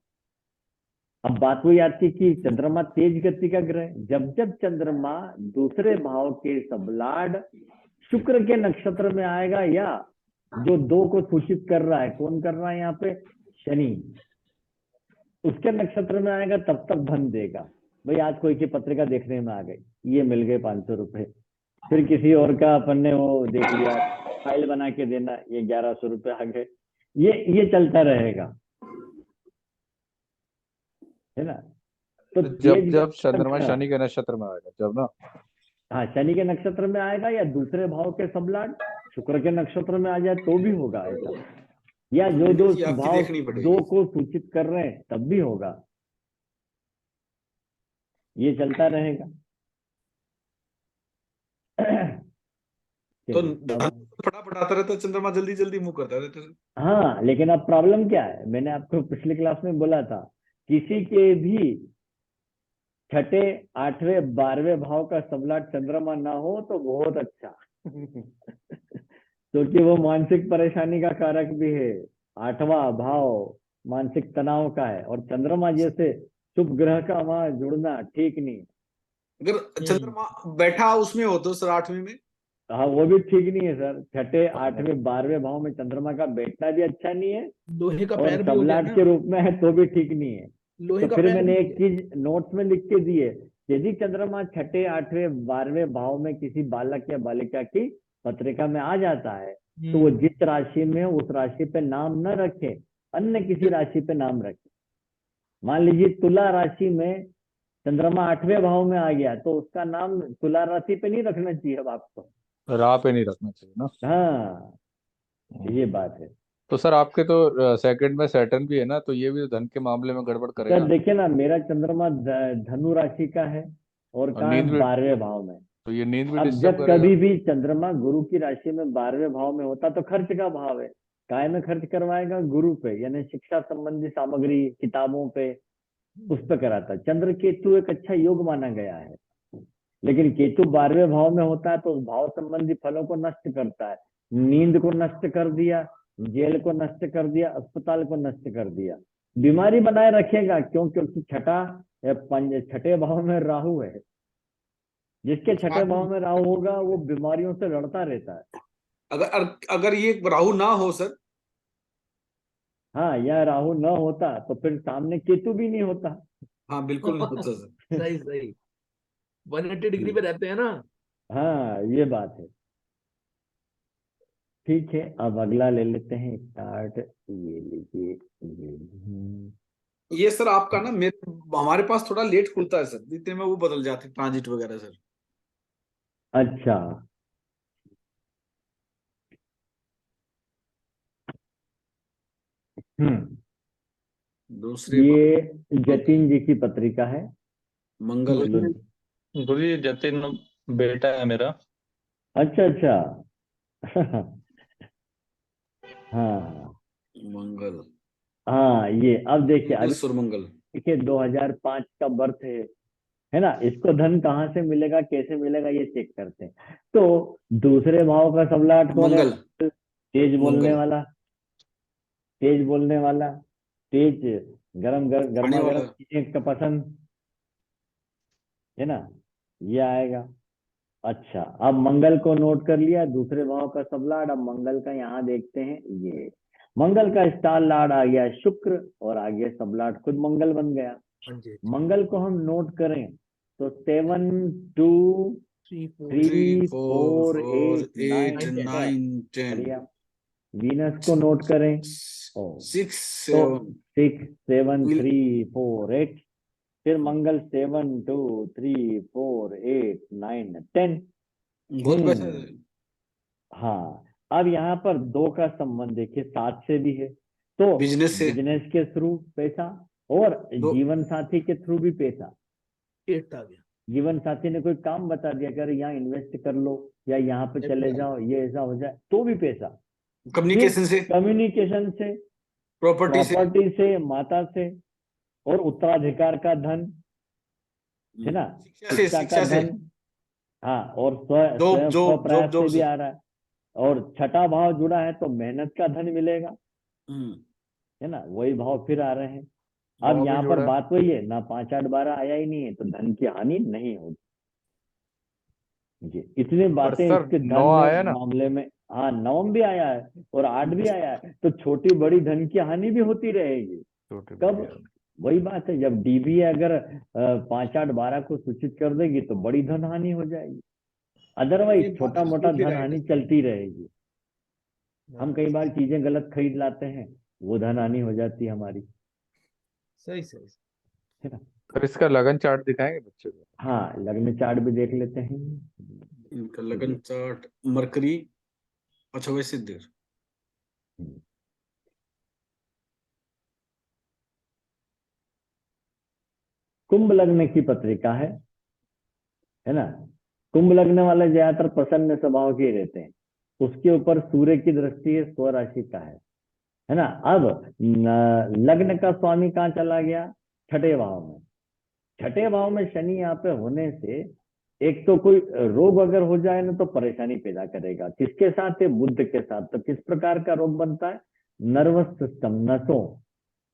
S1: अब बात वही आती कि चंद्रमा तेज गति का ग्रह है। जब जब चंद्रमा दूसरे भाव के सबलाट शुक्र के नक्षत्र में आएगा, या जो 2 को सूचित कर रहा है, कौन कर रहा है यहाँ पे, शनि, उसके नक्षत्र में आएगा, तब तक धन देगा। भाई आज कोई की पत्रिका देखने में आ गई, ये मिल गए 500 रुपए, फिर किसी और का अपन ने वो देख लिया, फाइल बना के देना, ये 1100 रुपए आ गए। ये चलता रहेगा, है ना। तो
S4: जब
S1: तेज
S4: जब चंद्रमा
S1: अच्छा,
S4: शनि के नक्षत्र में आएगा जब ना।
S1: हाँ शनि के नक्षत्र में आएगा, या दूसरे भाव के सबलाट शुक्र के नक्षत्र में आ जाए तो भी होगा ऐसा, या जो
S5: कुंडली
S1: दो
S5: जी आपकी
S1: भाव
S5: देखनी पड़ेगी।
S1: 2 को सूचित कर रहे हैं तब भी होगा, ये चलता रहेगा।
S5: तो
S1: चलिए, अब
S5: फटाफट आता रहता है, चंद्रमा जल्दी जल्दी मूव करता रहता है।
S1: हाँ, लेकिन अब प्रॉब्लम क्या है, मैंने आपको पिछली क्लास में बोला था, किसी के भी 6ठे, 8वें, 12वें भाव का सबलाट चंद्रमा ना हो तो बहुत अच्छा क्योंकि वो मानसिक परेशानी का कारक भी है। 8वां भाव मानसिक तनाव का है, और चंद्रमा जैसे शुभ ग्रह का वहां जुड़ना ठीक नहीं।
S5: अगर चंद्रमा बैठा उसमें हो तो सर 8वें में,
S1: हाँ, वो भी ठीक नहीं है सर। 6ठे, 8वें, 12वें भाव में चंद्रमा का बैठना भी अच्छा नहीं है,
S3: लोहे का
S1: और
S3: पैर भी हो गया
S1: सबलाट
S3: ना,
S1: के रूप में है तो भी ठीक नहीं है।
S3: लोहे
S1: तो
S3: का
S1: फिर
S3: पैर
S1: मैंने
S3: भी हो
S1: एक
S3: गया।
S1: चीज नोट्स में लिख के दी है, यदि चंद्रमा 6ठे, 8वें, 12वें भाव में किसी बालक या बालिका की पत्रिका में आ जाता है, तो वो जिस राशि में उस राशि पे नाम न रखे, अन्य किसी राशि पे नाम रखे। मान लीजिए तुला राशि में चंद्रमा 8वें भाव में आ गया, तो उसका नाम तुला राशि पे नहीं रखना चाहिए अब आपको।
S4: राह पे नहीं रखना चाहिए ना।
S1: हाँ, ये बात है।
S4: तो सर आपके तो सेकंड में सैटर्न भी है ना, तो ये भी तो धन के मामले में गड़बड़
S1: सर
S4: करेगा।
S1: देखिए ना, मेरा चंद्रमा धनु राशि का है, और
S4: और
S1: कहाँ
S4: नींद
S1: है,
S4: भी,
S1: 12वें भाव में।
S4: तो ये नींद भी
S1: अब
S4: डिस्टर्ब
S1: जब
S4: करेगा।
S1: कभी भी चंद्रमा गुरु की राशि में 12वें भाव में होता तो खर्च का भाव है, काय में खर्च करवाएगा, गुरु पे, यानी शिक्षा संबंधी सामग्री, किताबों पे, उस पे कराता। चंद्र केतु एक अच्छा योग माना गया है, लेकिन केतु 12वें भाव में होता है तो उस भाव संबंधी फलों को नष्ट करता है। नींद को नष्ट कर दिया, जेल को नष्ट कर दिया, अस्पताल को नष्ट कर दिया, बीमारी बनाए रखेगा। क्यों? क्योंकि 6ठे भाव में राहु है। जिसके 6ठे भाव में राहु होगा वो बीमारियों से लड़ता रहता है।
S5: अगर अगर ये राहु ना हो सर,
S1: हाँ, या राहु न होता तो फिर सामने केतु भी नहीं होता।
S5: हाँ बिल्कुल नहीं होता सर।
S3: सही सही, 180 डिग्री पे रहते हैं ना।
S1: हाँ, ये बात है। ठीक है, अब अगला ले लेते हैं स्टार्ट। ये लीजिए,
S5: ये सर आपका ना, मेरे हमारे पास थोड़ा लेट खुलता है सर, इतने में वो बदल जाते हैं ट्रांजिट वगैरह सर।
S1: अच्छा। हम्म
S5: दूसरे
S1: ये जतिन जी की पत्रिका है।
S5: मंगल है।
S2: गुरु जी जतिन बेटा है मेरा।
S1: अच्छा अच्छा हाँ
S5: मंगल,
S1: हाँ, ये अब देखिए,
S5: मंगल
S1: अभी
S5: सुरमंगल।
S1: देखिए 2005 का बर्थ है ना। इसको धन कहाँ से मिलेगा, कैसे मिलेगा, ये चेक करते हैं। तो दूसरे भाव का सबलाट कौन है?
S5: मंगल,
S1: तेज बोलने
S5: मंगल
S1: वाला, तेज बोलने वाला, तेज,
S5: खाने
S1: गर्मा
S5: वाला।
S1: गर्म चीजें का पसंद, है ना, ये आएगा। अच्छा, अब मंगल को नोट कर लिया, दूसरे भाव का सब लॉर्ड। अब मंगल का यहाँ देखते हैं, ये मंगल का स्टार लॉर्ड आ गया शुक्र, और आगे सब लॉर्ड खुद मंगल बन गया।
S3: हाँ जी,
S1: मंगल को हम नोट करें तो 7 2
S3: 3 4
S1: 3
S5: 4
S1: 4 8
S5: 8
S1: 9
S5: 9 10
S1: बढ़िया। वीनस को नोट करें ओ
S5: 6
S1: तो
S5: 7
S1: 6 7
S5: Will-
S1: 3 4 8, फिर मंगल 7 2 3 4 8 9 10।
S5: बहुत पैसा है।
S1: हाँ, अब यहाँ पर 2 का संबंध देखिए 7 से भी है, तो
S5: बिजनेस से
S1: बिजनेस के थ्रू पैसा, और
S5: दो
S1: जीवन साथी के थ्रू भी पैसा।
S3: 8 आ गया।
S1: जीवन साथी ने कोई काम बता दिया, अगर यहाँ इन्वेस्ट कर लो या यहाँ पे चले जाओ, ये ऐसा हो जाए, तो भी पैसा।
S5: कम्युनिकेशन से,
S1: कम्युनिकेशन से,
S5: प्रॉपर्टी से,
S1: प्रॉपर्टी से, माता से, और उत्तराधिकार का धन, है ना, शिक्षा का
S5: शिक्षा से,
S1: धन। हाँ, और
S5: जॉब
S1: स्वयं
S5: जॉब
S1: स्वप्रयास
S5: जॉब
S1: से भी
S5: से।
S1: आ रहा है, और छठा भाव जुड़ा है तो मेहनत का धन मिलेगा,
S5: हम्म,
S1: है ना, वही भाव फिर आ रहे हैं। अब
S4: भाव भी
S1: यहाँ पर
S4: जोड़ा।
S1: बात वही है ना, 5 8 12 आया ही नहीं है, तो धन की हानि नहीं होगी जी। इतनी
S4: पर
S1: बातें
S4: सर
S1: इसके
S4: 9
S1: धन
S4: आया
S1: में
S4: ना,
S1: मामले में। हाँ, 9 भी आया है और 8 भी आया है, तो छोटी बड़ी धन की हानि भी होती रहेगी।
S4: छोटे
S1: कब?
S4: बड़े।
S1: वही बात है, जब डीबी अगर 5 8 12 को सूचित कर देगी तो बड़ी धन हानि हो जाएगी,
S3: ये
S1: अदरवाइज
S3: बात
S1: छोटा मोटा
S3: बिल्कुल
S1: धन
S3: right
S1: हानि
S3: है।
S1: चलती रहेगी। हम
S3: हाँ,
S1: कई बार चीजें गलत खरीद लाते हैं, वो धन हानि हो जाती है हमारी,
S3: सही सही।
S1: है ना।
S4: सर इसका लगन चार्ट दिखाएंगे बच्चे को?
S1: हाँ, लग्न चार्ट भी देख लेते हैं
S5: इनका लगन चार्ट मरकरी। अच्छा, वैसे देर
S1: कुंभ लग्न की पत्रिका है ना। कुंभ लग्न वाले ज्यादातर प्रसन्न स्वभाव के रहते हैं, उसके ऊपर सूर्य की दृष्टि है, स्वराशि का है ना। अब लग्न का स्वामी कहाँ चला गया? छठे भाव में। छठे भाव में शनि यहाँ पे होने से एक तो कोई रोग अगर हो जाए ना तो परेशानी पैदा करेगा। किसके साथ है? बुध के साथ। तो किस प्रकार का रोग बनता है? नर्वस सिस्टम,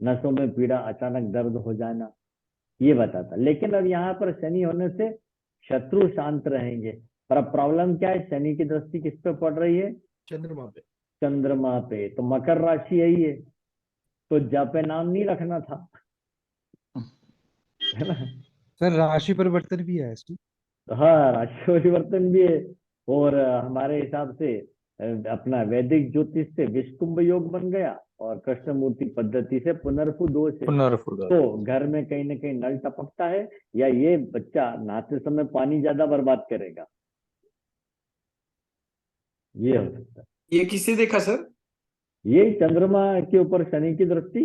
S1: नसों में पीड़ा, अचानक दर्द हो जाना, ये बताता। लेकिन अब यहाँ पर शनि होने से शत्रु शांत रहेंगे। पर अब प्रॉब्लम क्या है? शनि की दृष्टि किस पे पड़ रही है?
S3: चंद्रमा पे।
S1: चंद्रमा पे। तो मकर राशि यही है, तो जप पे नाम नहीं रखना था, है ना।
S6: सर राशि परिवर्तन भी है इसमें।
S1: हाँ, राशि परिवर्तन भी है, और हमारे हिसाब से अपना वैदिक ज्योतिष से विषकुंभ योग बन गया, और कृष्णमूर्ति पद्धति से पुनर्फु दोष है।
S4: पुनर्फुदा।
S1: तो घर में कहीं ना कहीं नल टपकता है, या ये बच्चा नहाते समय पानी ज्यादा बर्बाद करेगा, ये हो सकता है।
S5: ये किसे देखा सर?
S1: ये चंद्रमा के ऊपर शनि की दृष्टि।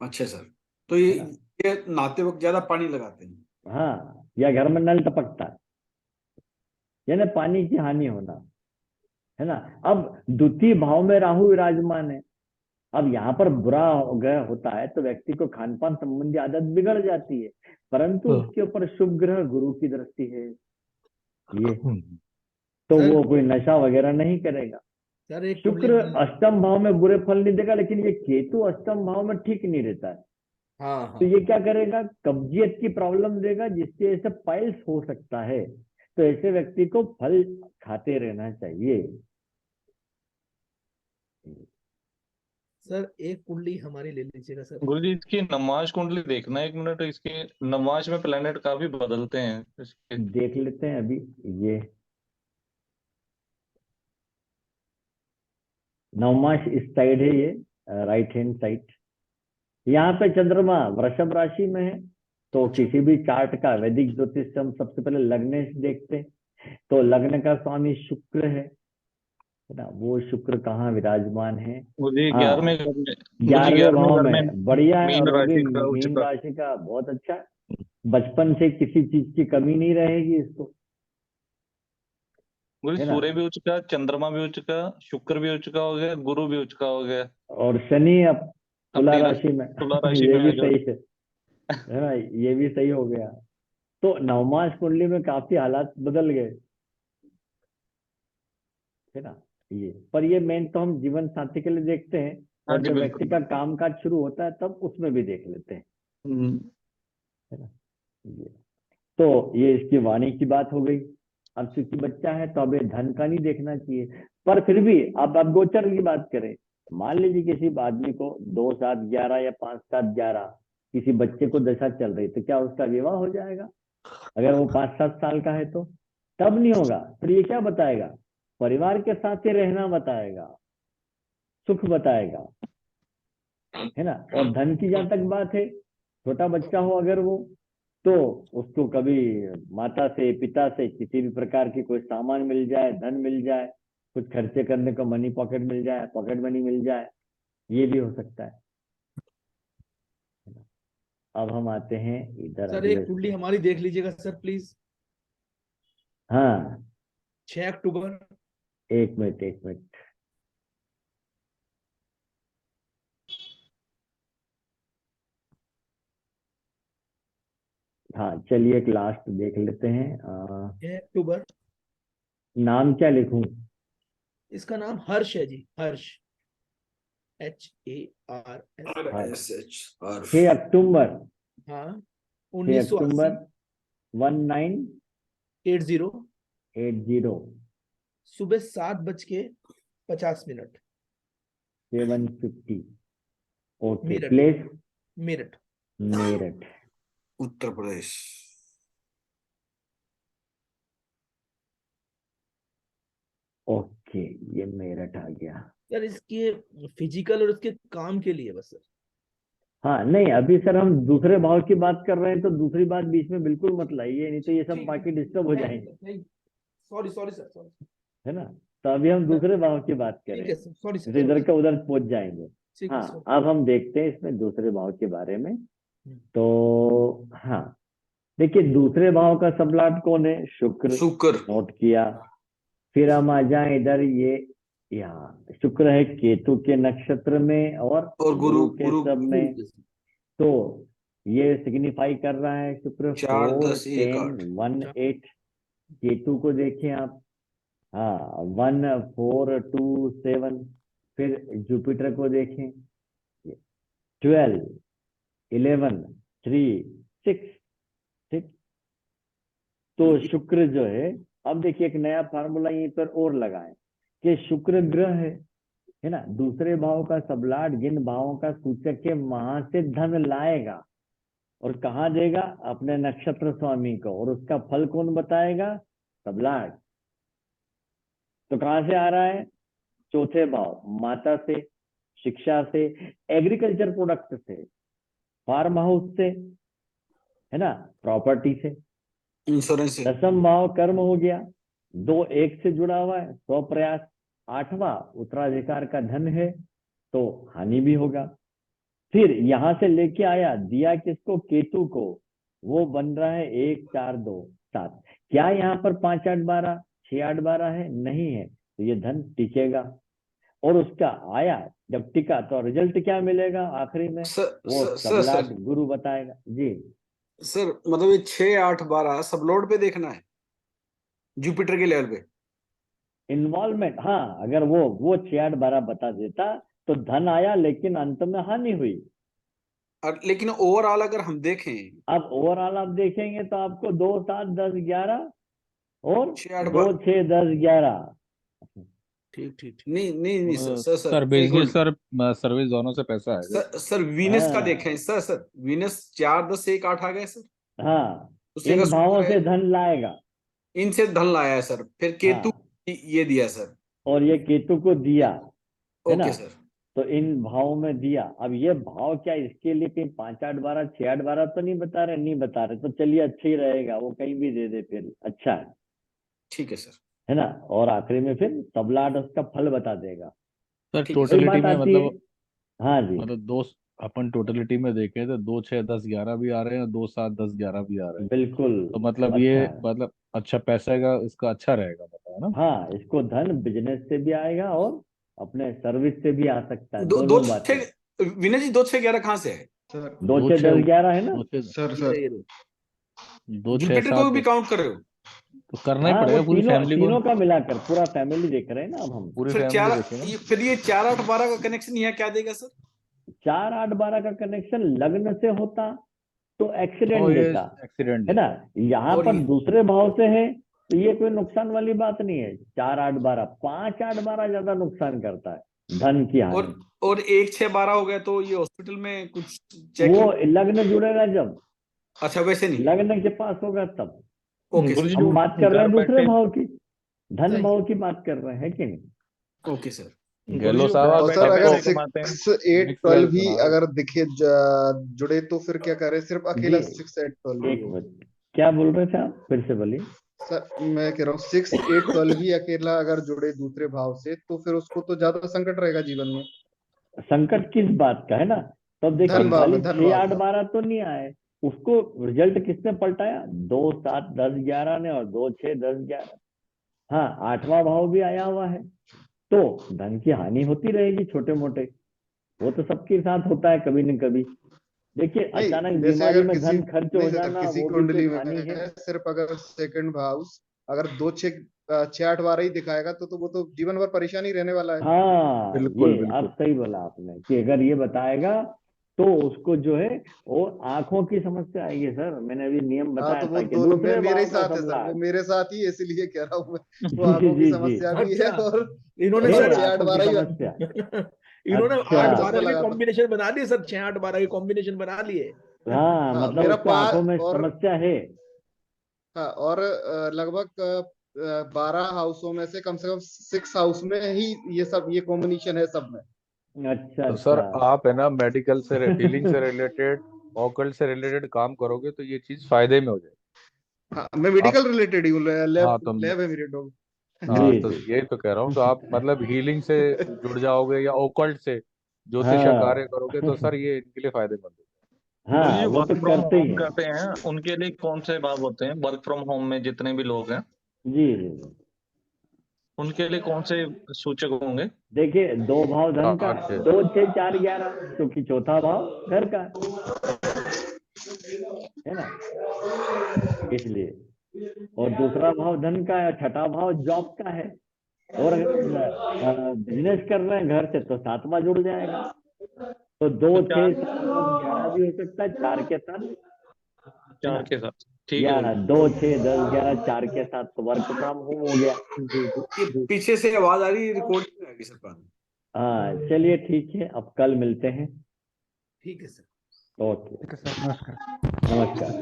S5: अच्छा सर, तो ये नहाते वक्त ज्यादा पानी लगाते हैं।
S1: हाँ, या घर में नल टपकता है, यानी पानी की हानि होना, है ना। अब द्वितीय भाव में राहु विराजमान है। अब यहाँ पर बुरा ग्रह होता है तो व्यक्ति को खान पान संबंधी आदत बिगड़ जाती है, परंतु उसके ऊपर शुभ ग्रह गुरु की दृष्टि है, ये तो
S3: सर-
S1: वो कोई नशा वगैरह नहीं करेगा।
S3: सर एक
S1: शुक्र अष्टम भाव में बुरे फल नहीं देगा, लेकिन ये केतु अष्टम भाव में ठीक नहीं रहता है।
S3: हाँ हाँ,
S1: तो ये क्या करेगा? कब्जियत की प्रॉब्लम देगा, जिससे ऐसे पाइल्स हो सकता है। तो ऐसे व्यक्ति को फल खाते रहना चाहिए।
S3: सर एक कुंडली हमारी ले लीजिएगा सर।
S2: गुरु जी इसकी नमाज कुंडली देखना, 1 मिनट। इसके नमाज में प्लेनेट काफी बदलते हैं इसके।
S1: देख लेते हैं अभी। ये नवमाश इस साइड है, ये राइट हैंड साइड। यहाँ पे चंद्रमा वृषभ राशि में है, तो किसी भी चार्ट का वैदिक ज्योतिष से हम सबसे पहले लग्न देखते हैं। तो लग्न का स्वामी शुक्र है ना। वो शुक्र कहाँ विराजमान है?
S2: गुरु जी
S1: हाँ,
S2: 11वें घर में, गुरु जी
S1: 11वें
S2: 11वें
S1: भाव
S2: घर में
S1: में बढ़िया है,
S2: मीन
S1: और वो भी
S2: राशि का
S1: मीन
S2: उच्च
S1: राशि का बहुत अच्छा है। बचपन से किसी चीज की कमी नहीं रहेगी इसको,
S2: गुरु
S1: है ना।
S2: सूर्य भी उच्च का, चंद्रमा भी उच्च का, शुक्र भी उच्च का हो गया, गुरु भी उच्च का हो गया।
S1: और शनि अब तुला
S2: अपनी
S1: राशि में
S2: तुला राशि
S1: ये
S2: में आ
S1: भी
S2: गया।
S1: सही है ना, ये भी सही हो गया। तो नवमास कुंडली में काफी हालात बदल गए, है ना। ये पर ये मेन तो हम जीवन साथी के लिए देखते हैं,
S2: हाँ
S1: और
S2: जी
S1: जब
S2: बिल्कुल।
S1: व्यक्ति का काम काज शुरू होता है तब उसमें भी देख लेते हैं,
S2: हम्म,
S1: है ना। ये तो ये इसकी वाणी की बात हो गई। अब चूंकि बच्चा है तो अब ये धन का नहीं देखना चाहिए, पर फिर भी अब आप गोचर की बात करें, मान लीजिए किसी आदमी को 2-7-11 या 5-7-11 किसी बच्चे को दशा चल रही, तो क्या उसका विवाह हो जाएगा? अगर वो 5-7 साल का है तो तब नहीं होगा। फिर ये क्या बताएगा? परिवार के साथ ही रहना बताएगा, सुख बताएगा, है ना। और धन की जहां तक बात है, छोटा बच्चा हो अगर वो, तो उसको कभी माता से पिता से किसी भी प्रकार की कोई सामान मिल जाए, धन मिल जाए, कुछ खर्चे करने को मनी पॉकेट मिल जाए, पॉकेट मनी मिल जाए, ये भी हो सकता है। अब हम आते हैं इधर
S3: सर
S1: अगले।
S3: एक कुंडली हमारी देख लीजिएगा सर प्लीज।
S1: हाँ
S3: 6 अक्टूबर।
S1: एक मिनट। हाँ चलिए एक लास्ट देख लेते हैं।
S3: 6 अक्टूबर।
S1: नाम क्या लिखूं?
S3: इसका नाम हर्ष है जी, हर्ष, HARS।
S5: RSH
S1: 6 अक्टूबर।
S3: हाँ
S1: 6 अक्टूबर
S3: 1980
S1: 1980
S3: सुबह 7:50
S1: 7:50। Okay,
S3: Meerut.
S1: Place
S3: Meerut.
S1: Meerut.
S5: Uttar Pradesh.
S1: Okay, ये मेरठ आ गया।
S3: सर इसके फिजिकल और इसके काम के लिए बस सर।
S1: हाँ नहीं, अभी सर हम दूसरे भाव की बात कर रहे हैं, तो दूसरी बात बीच में बिल्कुल मत लाइए, नहीं तो ये सब बाकी डिस्टर्ब हो जाएंगे,
S3: सॉरी सर, सॉरी।
S1: है ना। तो अभी हम दूसरे भाव की बात
S3: ठीक
S1: करें,
S3: है सर, सॉरी
S1: तो
S3: सर।
S1: इधर का उधर पहुंच जाएंगे।
S3: ठीक है
S1: हाँ
S3: सर।
S1: अब हम देखते हैं इसमें दूसरे भाव के बारे में। तो हाँ देखिए, दूसरे भाव का सबलाट कौन है? शुक्र।
S5: शुक्र।
S1: नोट किया। फिर हम आ जाए इधर, ये यहाँ शुक्र है केतु के नक्षत्र में और
S5: गुरु
S1: के सब में। तो ये सिग्निफाई कर रहा है शुक्र
S5: 4,
S1: 4,
S5: 10, 1,
S1: 10, 1, 8। केतु को देखें आप, हाँ 1, 4, 2, 7। फिर जुपिटर को देखें, 12, 11, 3, 6। ठीक। तो शुक्र जो है, अब देखिए एक नया फार्मूला यहीं पर और लगाएं कि शुक्र ग्रह है ना, दूसरे भाव का सबलाट जिन भावों का सूचक है वहां से धन लाएगा और कहाँ देगा? अपने नक्षत्र स्वामी को, और उसका फल कौन बताएगा? सबलाट। तो कहाँ से आ रहा है? चौथे भाव, माता से, शिक्षा से, एग्रीकल्चर प्रोडक्ट से, फार्म हाउस से, है ना, प्रॉपर्टी से।
S5: इंश्योरेंस से।
S1: दसम भाव कर्म हो गया, 2 1 से जुड़ा हुआ है, 100 प्रयास। 8वां उत्तराधिकार का धन है, तो हानि भी होगा। फिर यहां से लेके आया, दिया किसको? केतु को, वो बन रहा है 1, 4, 2, 7। क्या यहाँ पर 5, 8, 12, 6, 8, 12 है? नहीं है, तो ये धन टिकेगा। और उसका आया जब टिका तो रिजल्ट क्या मिलेगा आखिरी में? वो सबलाट गुरु बताएगा जी।
S5: सर मतलब ये 6, 8, 12 सब लोड पे देखना है, जुपिटर के लेवल पे।
S1: इन्वॉल्वमेंट, हाँ अगर वो 6, 8, 12 बता देता तो धन आया, लेकिन अंत में हानि हुई।
S5: लेकिन ओवरऑल अगर हम देखें,
S1: अब ओवरऑल आप देखेंगे तो आपको 2, 7, 10, 11 और
S5: 6, 8,
S1: 2, 6, 10, 11।
S3: ठीक।
S5: नहीं
S4: सर बेसिकली सर सर्विस दोनों से पैसा है
S5: सर वीनस का
S1: हाँ
S5: देखें सर वीनस 4, 10, 1, 8 आ गया सर।
S1: हाँ,
S5: दूसरे का
S1: इन भावों
S5: शुक्र
S1: से
S5: है,
S1: धन लाएगा।
S5: इनसे धन लाया है सर। फिर केतु
S1: हाँ,
S5: ये दिया सर।
S1: और ये केतु को दिया, है ना,
S5: ओके सर।
S1: तो इन भावों में दिया। अब ये भाव क्या इसके लिए कहीं 5, 8, 12, 6, 8, 12 तो नहीं बता रहे, तो चलिए अच्छा ही रहेगा, वो कहीं भी दे दे फिर अच्छा है
S5: ठीक है सर।
S1: है ना। और आखिरी में फिर सबलाट उसका फल बता देगा।
S4: सर।
S5: ठीक है।
S1: वही
S4: टोटलिटी
S1: बात
S4: में
S1: आती है।
S4: मतलब
S1: हाँ जी,
S4: दो अपन टोटलिटी में देखें तो 2, 6, 10, 11 भी आ रहे हैं, 2, 7, 10, 11 भी आ रहे हैं।
S1: बिल्कुल
S4: तो मतलब
S1: अच्छा
S4: ये
S1: है।
S4: मतलब अच्छा पैसा का इसका अच्छा रहेगा, बताया ना।
S1: हाँ, इसको धन बिजनेस से भी आएगा और अपने सर्विस से भी आ सकता है,
S5: दो
S1: दोनों बातें।
S5: विनय जी 2, 6, 11 कहाँ से है?
S8: सर
S1: 2, 6, 10, 11 है ना।
S4: 2, 6,
S5: जुपिटर
S4: 7,
S5: को भी काउंट कर रहे हो?
S4: तो करना ही
S1: हाँ, वो
S4: पड़ेगा पूरी फैमिली को।
S1: तीनों का मिलाकर पूरा फैमिली देख रहे हैं ना अब हम।
S4: पूरी
S5: फिर
S4: फैमिली देखेंगे।
S5: फिर ये 4, 8, 12 का कनेक्शन यहाँ क्या देगा सर?
S1: 4, 8, 12 का कनेक्शन लग्न से होता तो
S4: ओ
S1: एक्सीडेंट
S4: ये
S1: देता,
S4: एक्सीडेंट
S1: है ना। यहाँ
S5: और
S1: पर
S5: ये
S1: दूसरे भाव से है तो ये कोई नुकसान वाली बात नहीं है। 4 8 12, 5 8 12 ज्यादा नुकसान करता है, धन की हानि।
S5: और 1 6 12 हो गया तो ये हॉस्पिटल में कुछ चेक?
S1: वो लग्न जुड़ेगा जब,
S5: अच्छा वैसे नहीं,
S1: लग्न के पास होगा तब।
S5: ओके
S2: गुरुजी
S1: हम बात कर रहे हैं
S2: घर
S1: दूसरे
S2: बैठे-
S1: भाव की, धन
S3: सही।
S1: भाव की बात कर रहे हैं कि नहीं?
S5: Okay sir.
S4: गहलोत साहब
S2: और
S4: आप
S6: और
S2: बैठे
S6: सर
S2: बैठे
S6: अगर
S2: पैसे कमाते हैं।
S6: 6 8
S4: Mixed
S6: 12
S4: wealth
S6: भी
S4: बना रहे।
S6: अगर दिखे जुड़े तो फिर क्या करें? सिर्फ अकेला
S1: जी,
S6: 6 8 12
S1: एक मिनट, क्या बोल रहे थे आप, फिर से बोलिए।
S6: सर मैं कह रहा हूँ 6 8 12 भी अकेला अगर जुड़े दूसरे भाव से तो फिर उसको तो ज्यादा संकट रहेगा जीवन में।
S1: संकट किस बात का है ना? तो देखिए
S6: धन भाव में,
S1: खाली
S6: धन
S1: 6
S6: भाव
S1: 8
S6: का।
S1: 12 तो नहीं आए, उसको रिजल्ट किसने पलटाया? 2 7 10 11 ने, और 2 6 10 11। हाँ, 8वां भाव भी आया हुआ है, तो धन की हानि होती रहेगी छोटे मोटे, वो तो सबके साथ होता है कभी न कभी। देखिए
S6: नहीं,
S1: अचानक
S6: जैसे
S1: बीमारी
S6: अगर
S1: में
S6: किसी
S1: धन खर्च हो
S6: नहीं सर
S1: जाना,
S6: किसी
S1: वो भी
S6: कुंडली
S1: तो
S6: में
S1: हानि है।
S6: सिर्फ अगर सेकंड हाउस अगर 2 6 6 8 12 ही दिखाएगा तो वो तो जीवन भर परेशानी रहने वाला है।
S1: हाँ,
S4: बिल्कुल,
S1: ये
S4: बिल्कुल।
S1: आप सही बोला आपने कि अगर ये बताएगा तो उसको जो है वो आंखों की समस्या आएगी। सर मैंने अभी नियम
S6: हाँ
S1: बताया
S6: तो वो
S1: था कि
S6: दोनों
S1: दूसरे
S6: मेरे ही
S1: भाव का
S6: साथ है सर,
S1: सबला
S6: वो
S1: है।
S6: मेरे साथ ही है, इसलिए कह रहा हूँ मैं।
S1: जी
S6: वो आंखों की
S1: जी
S6: समस्या भी
S3: अच्छा।
S6: है और
S3: इन्होंने
S1: है,
S3: सर
S6: 6 8
S1: आंखों की
S6: 12 ही
S1: समस्या।
S3: इन्होंने
S1: अच्छा।
S3: 8
S6: चश्मा
S3: 12 के
S6: लगा था।
S3: कॉम्बिनेशन बना लिए सर, 6 8 12 के कॉम्बिनेशन बना लिए।
S1: हाँ,
S6: हाँ,
S1: मतलब
S6: मेरा
S1: उसको आंखों में
S6: और
S1: समस्या है।
S6: हाँ और लगभग 12 हाउसों में से कम 6 हाउस में ही ये कॉम्बिनेशन है सब में।
S1: अच्छा
S4: तो सर
S1: अच्छा।
S4: आप है ना मेडिकल से हीलिंग से रिलेटेड, ऑकल्ट से रिलेटेड काम करोगे तो ये चीज फायदे में हो जाएगी।
S6: हाँ मैं मेडिकल रिलेटेड ही हूँ,
S4: हाँ
S6: लैब
S4: तो
S6: लैब है मेरी डॉग।
S4: हाँ
S1: जी
S4: तो
S1: जी।
S4: यही तो कह रहा हूँ, तो आप मतलब हीलिंग से जुड़ जाओगे या ओकल्ट से ज्योतिष कार्य करोगे तो
S1: हाँ
S4: सर ये इनके लिए फायदेमंद है।
S2: गुरुजी
S1: हाँ, वो
S2: वर्क
S1: तो
S2: फ्रॉम
S1: करते ही
S2: होम
S1: हैं।
S2: करते हैं, उनके लिए कौन से भाव होते हैं? वर्क फ्रॉम होम में जितने भी लोग हैं
S1: जी जी जी।
S2: उनके लिए कौन से सूचक होंगे?
S1: देखिए 2 भाव धन का,
S4: 8 से
S1: 2 6 4 11, क्योंकि चौथा भाव घर का है ना, इसलिए। और दूसरा भाव धन का है, छठा भाव जॉब का है। और अगर बिजनेस कर रहे हैं घर से तो 7वां जुड़ जाएगा। तो 2
S2: तो
S1: 6 7 10 11 भी हो सकता है 4 के साथ, है ना?
S2: 4 के साथ, ठीक है
S1: या
S2: गुरुजी।
S1: 2 6 10 11 4 के साथ तो वर्क फ्रॉम होम हो गया।
S5: ये पीछे से आवाज आ रही है, रिकॉर्डिंग में आएगी सर बाद में।
S1: हाँ चलिए ठीक है, अब कल मिलते हैं।
S3: ठीक है सर।
S1: ओके,
S6: ठीक है सर, नमस्कार।
S1: नमस्कार।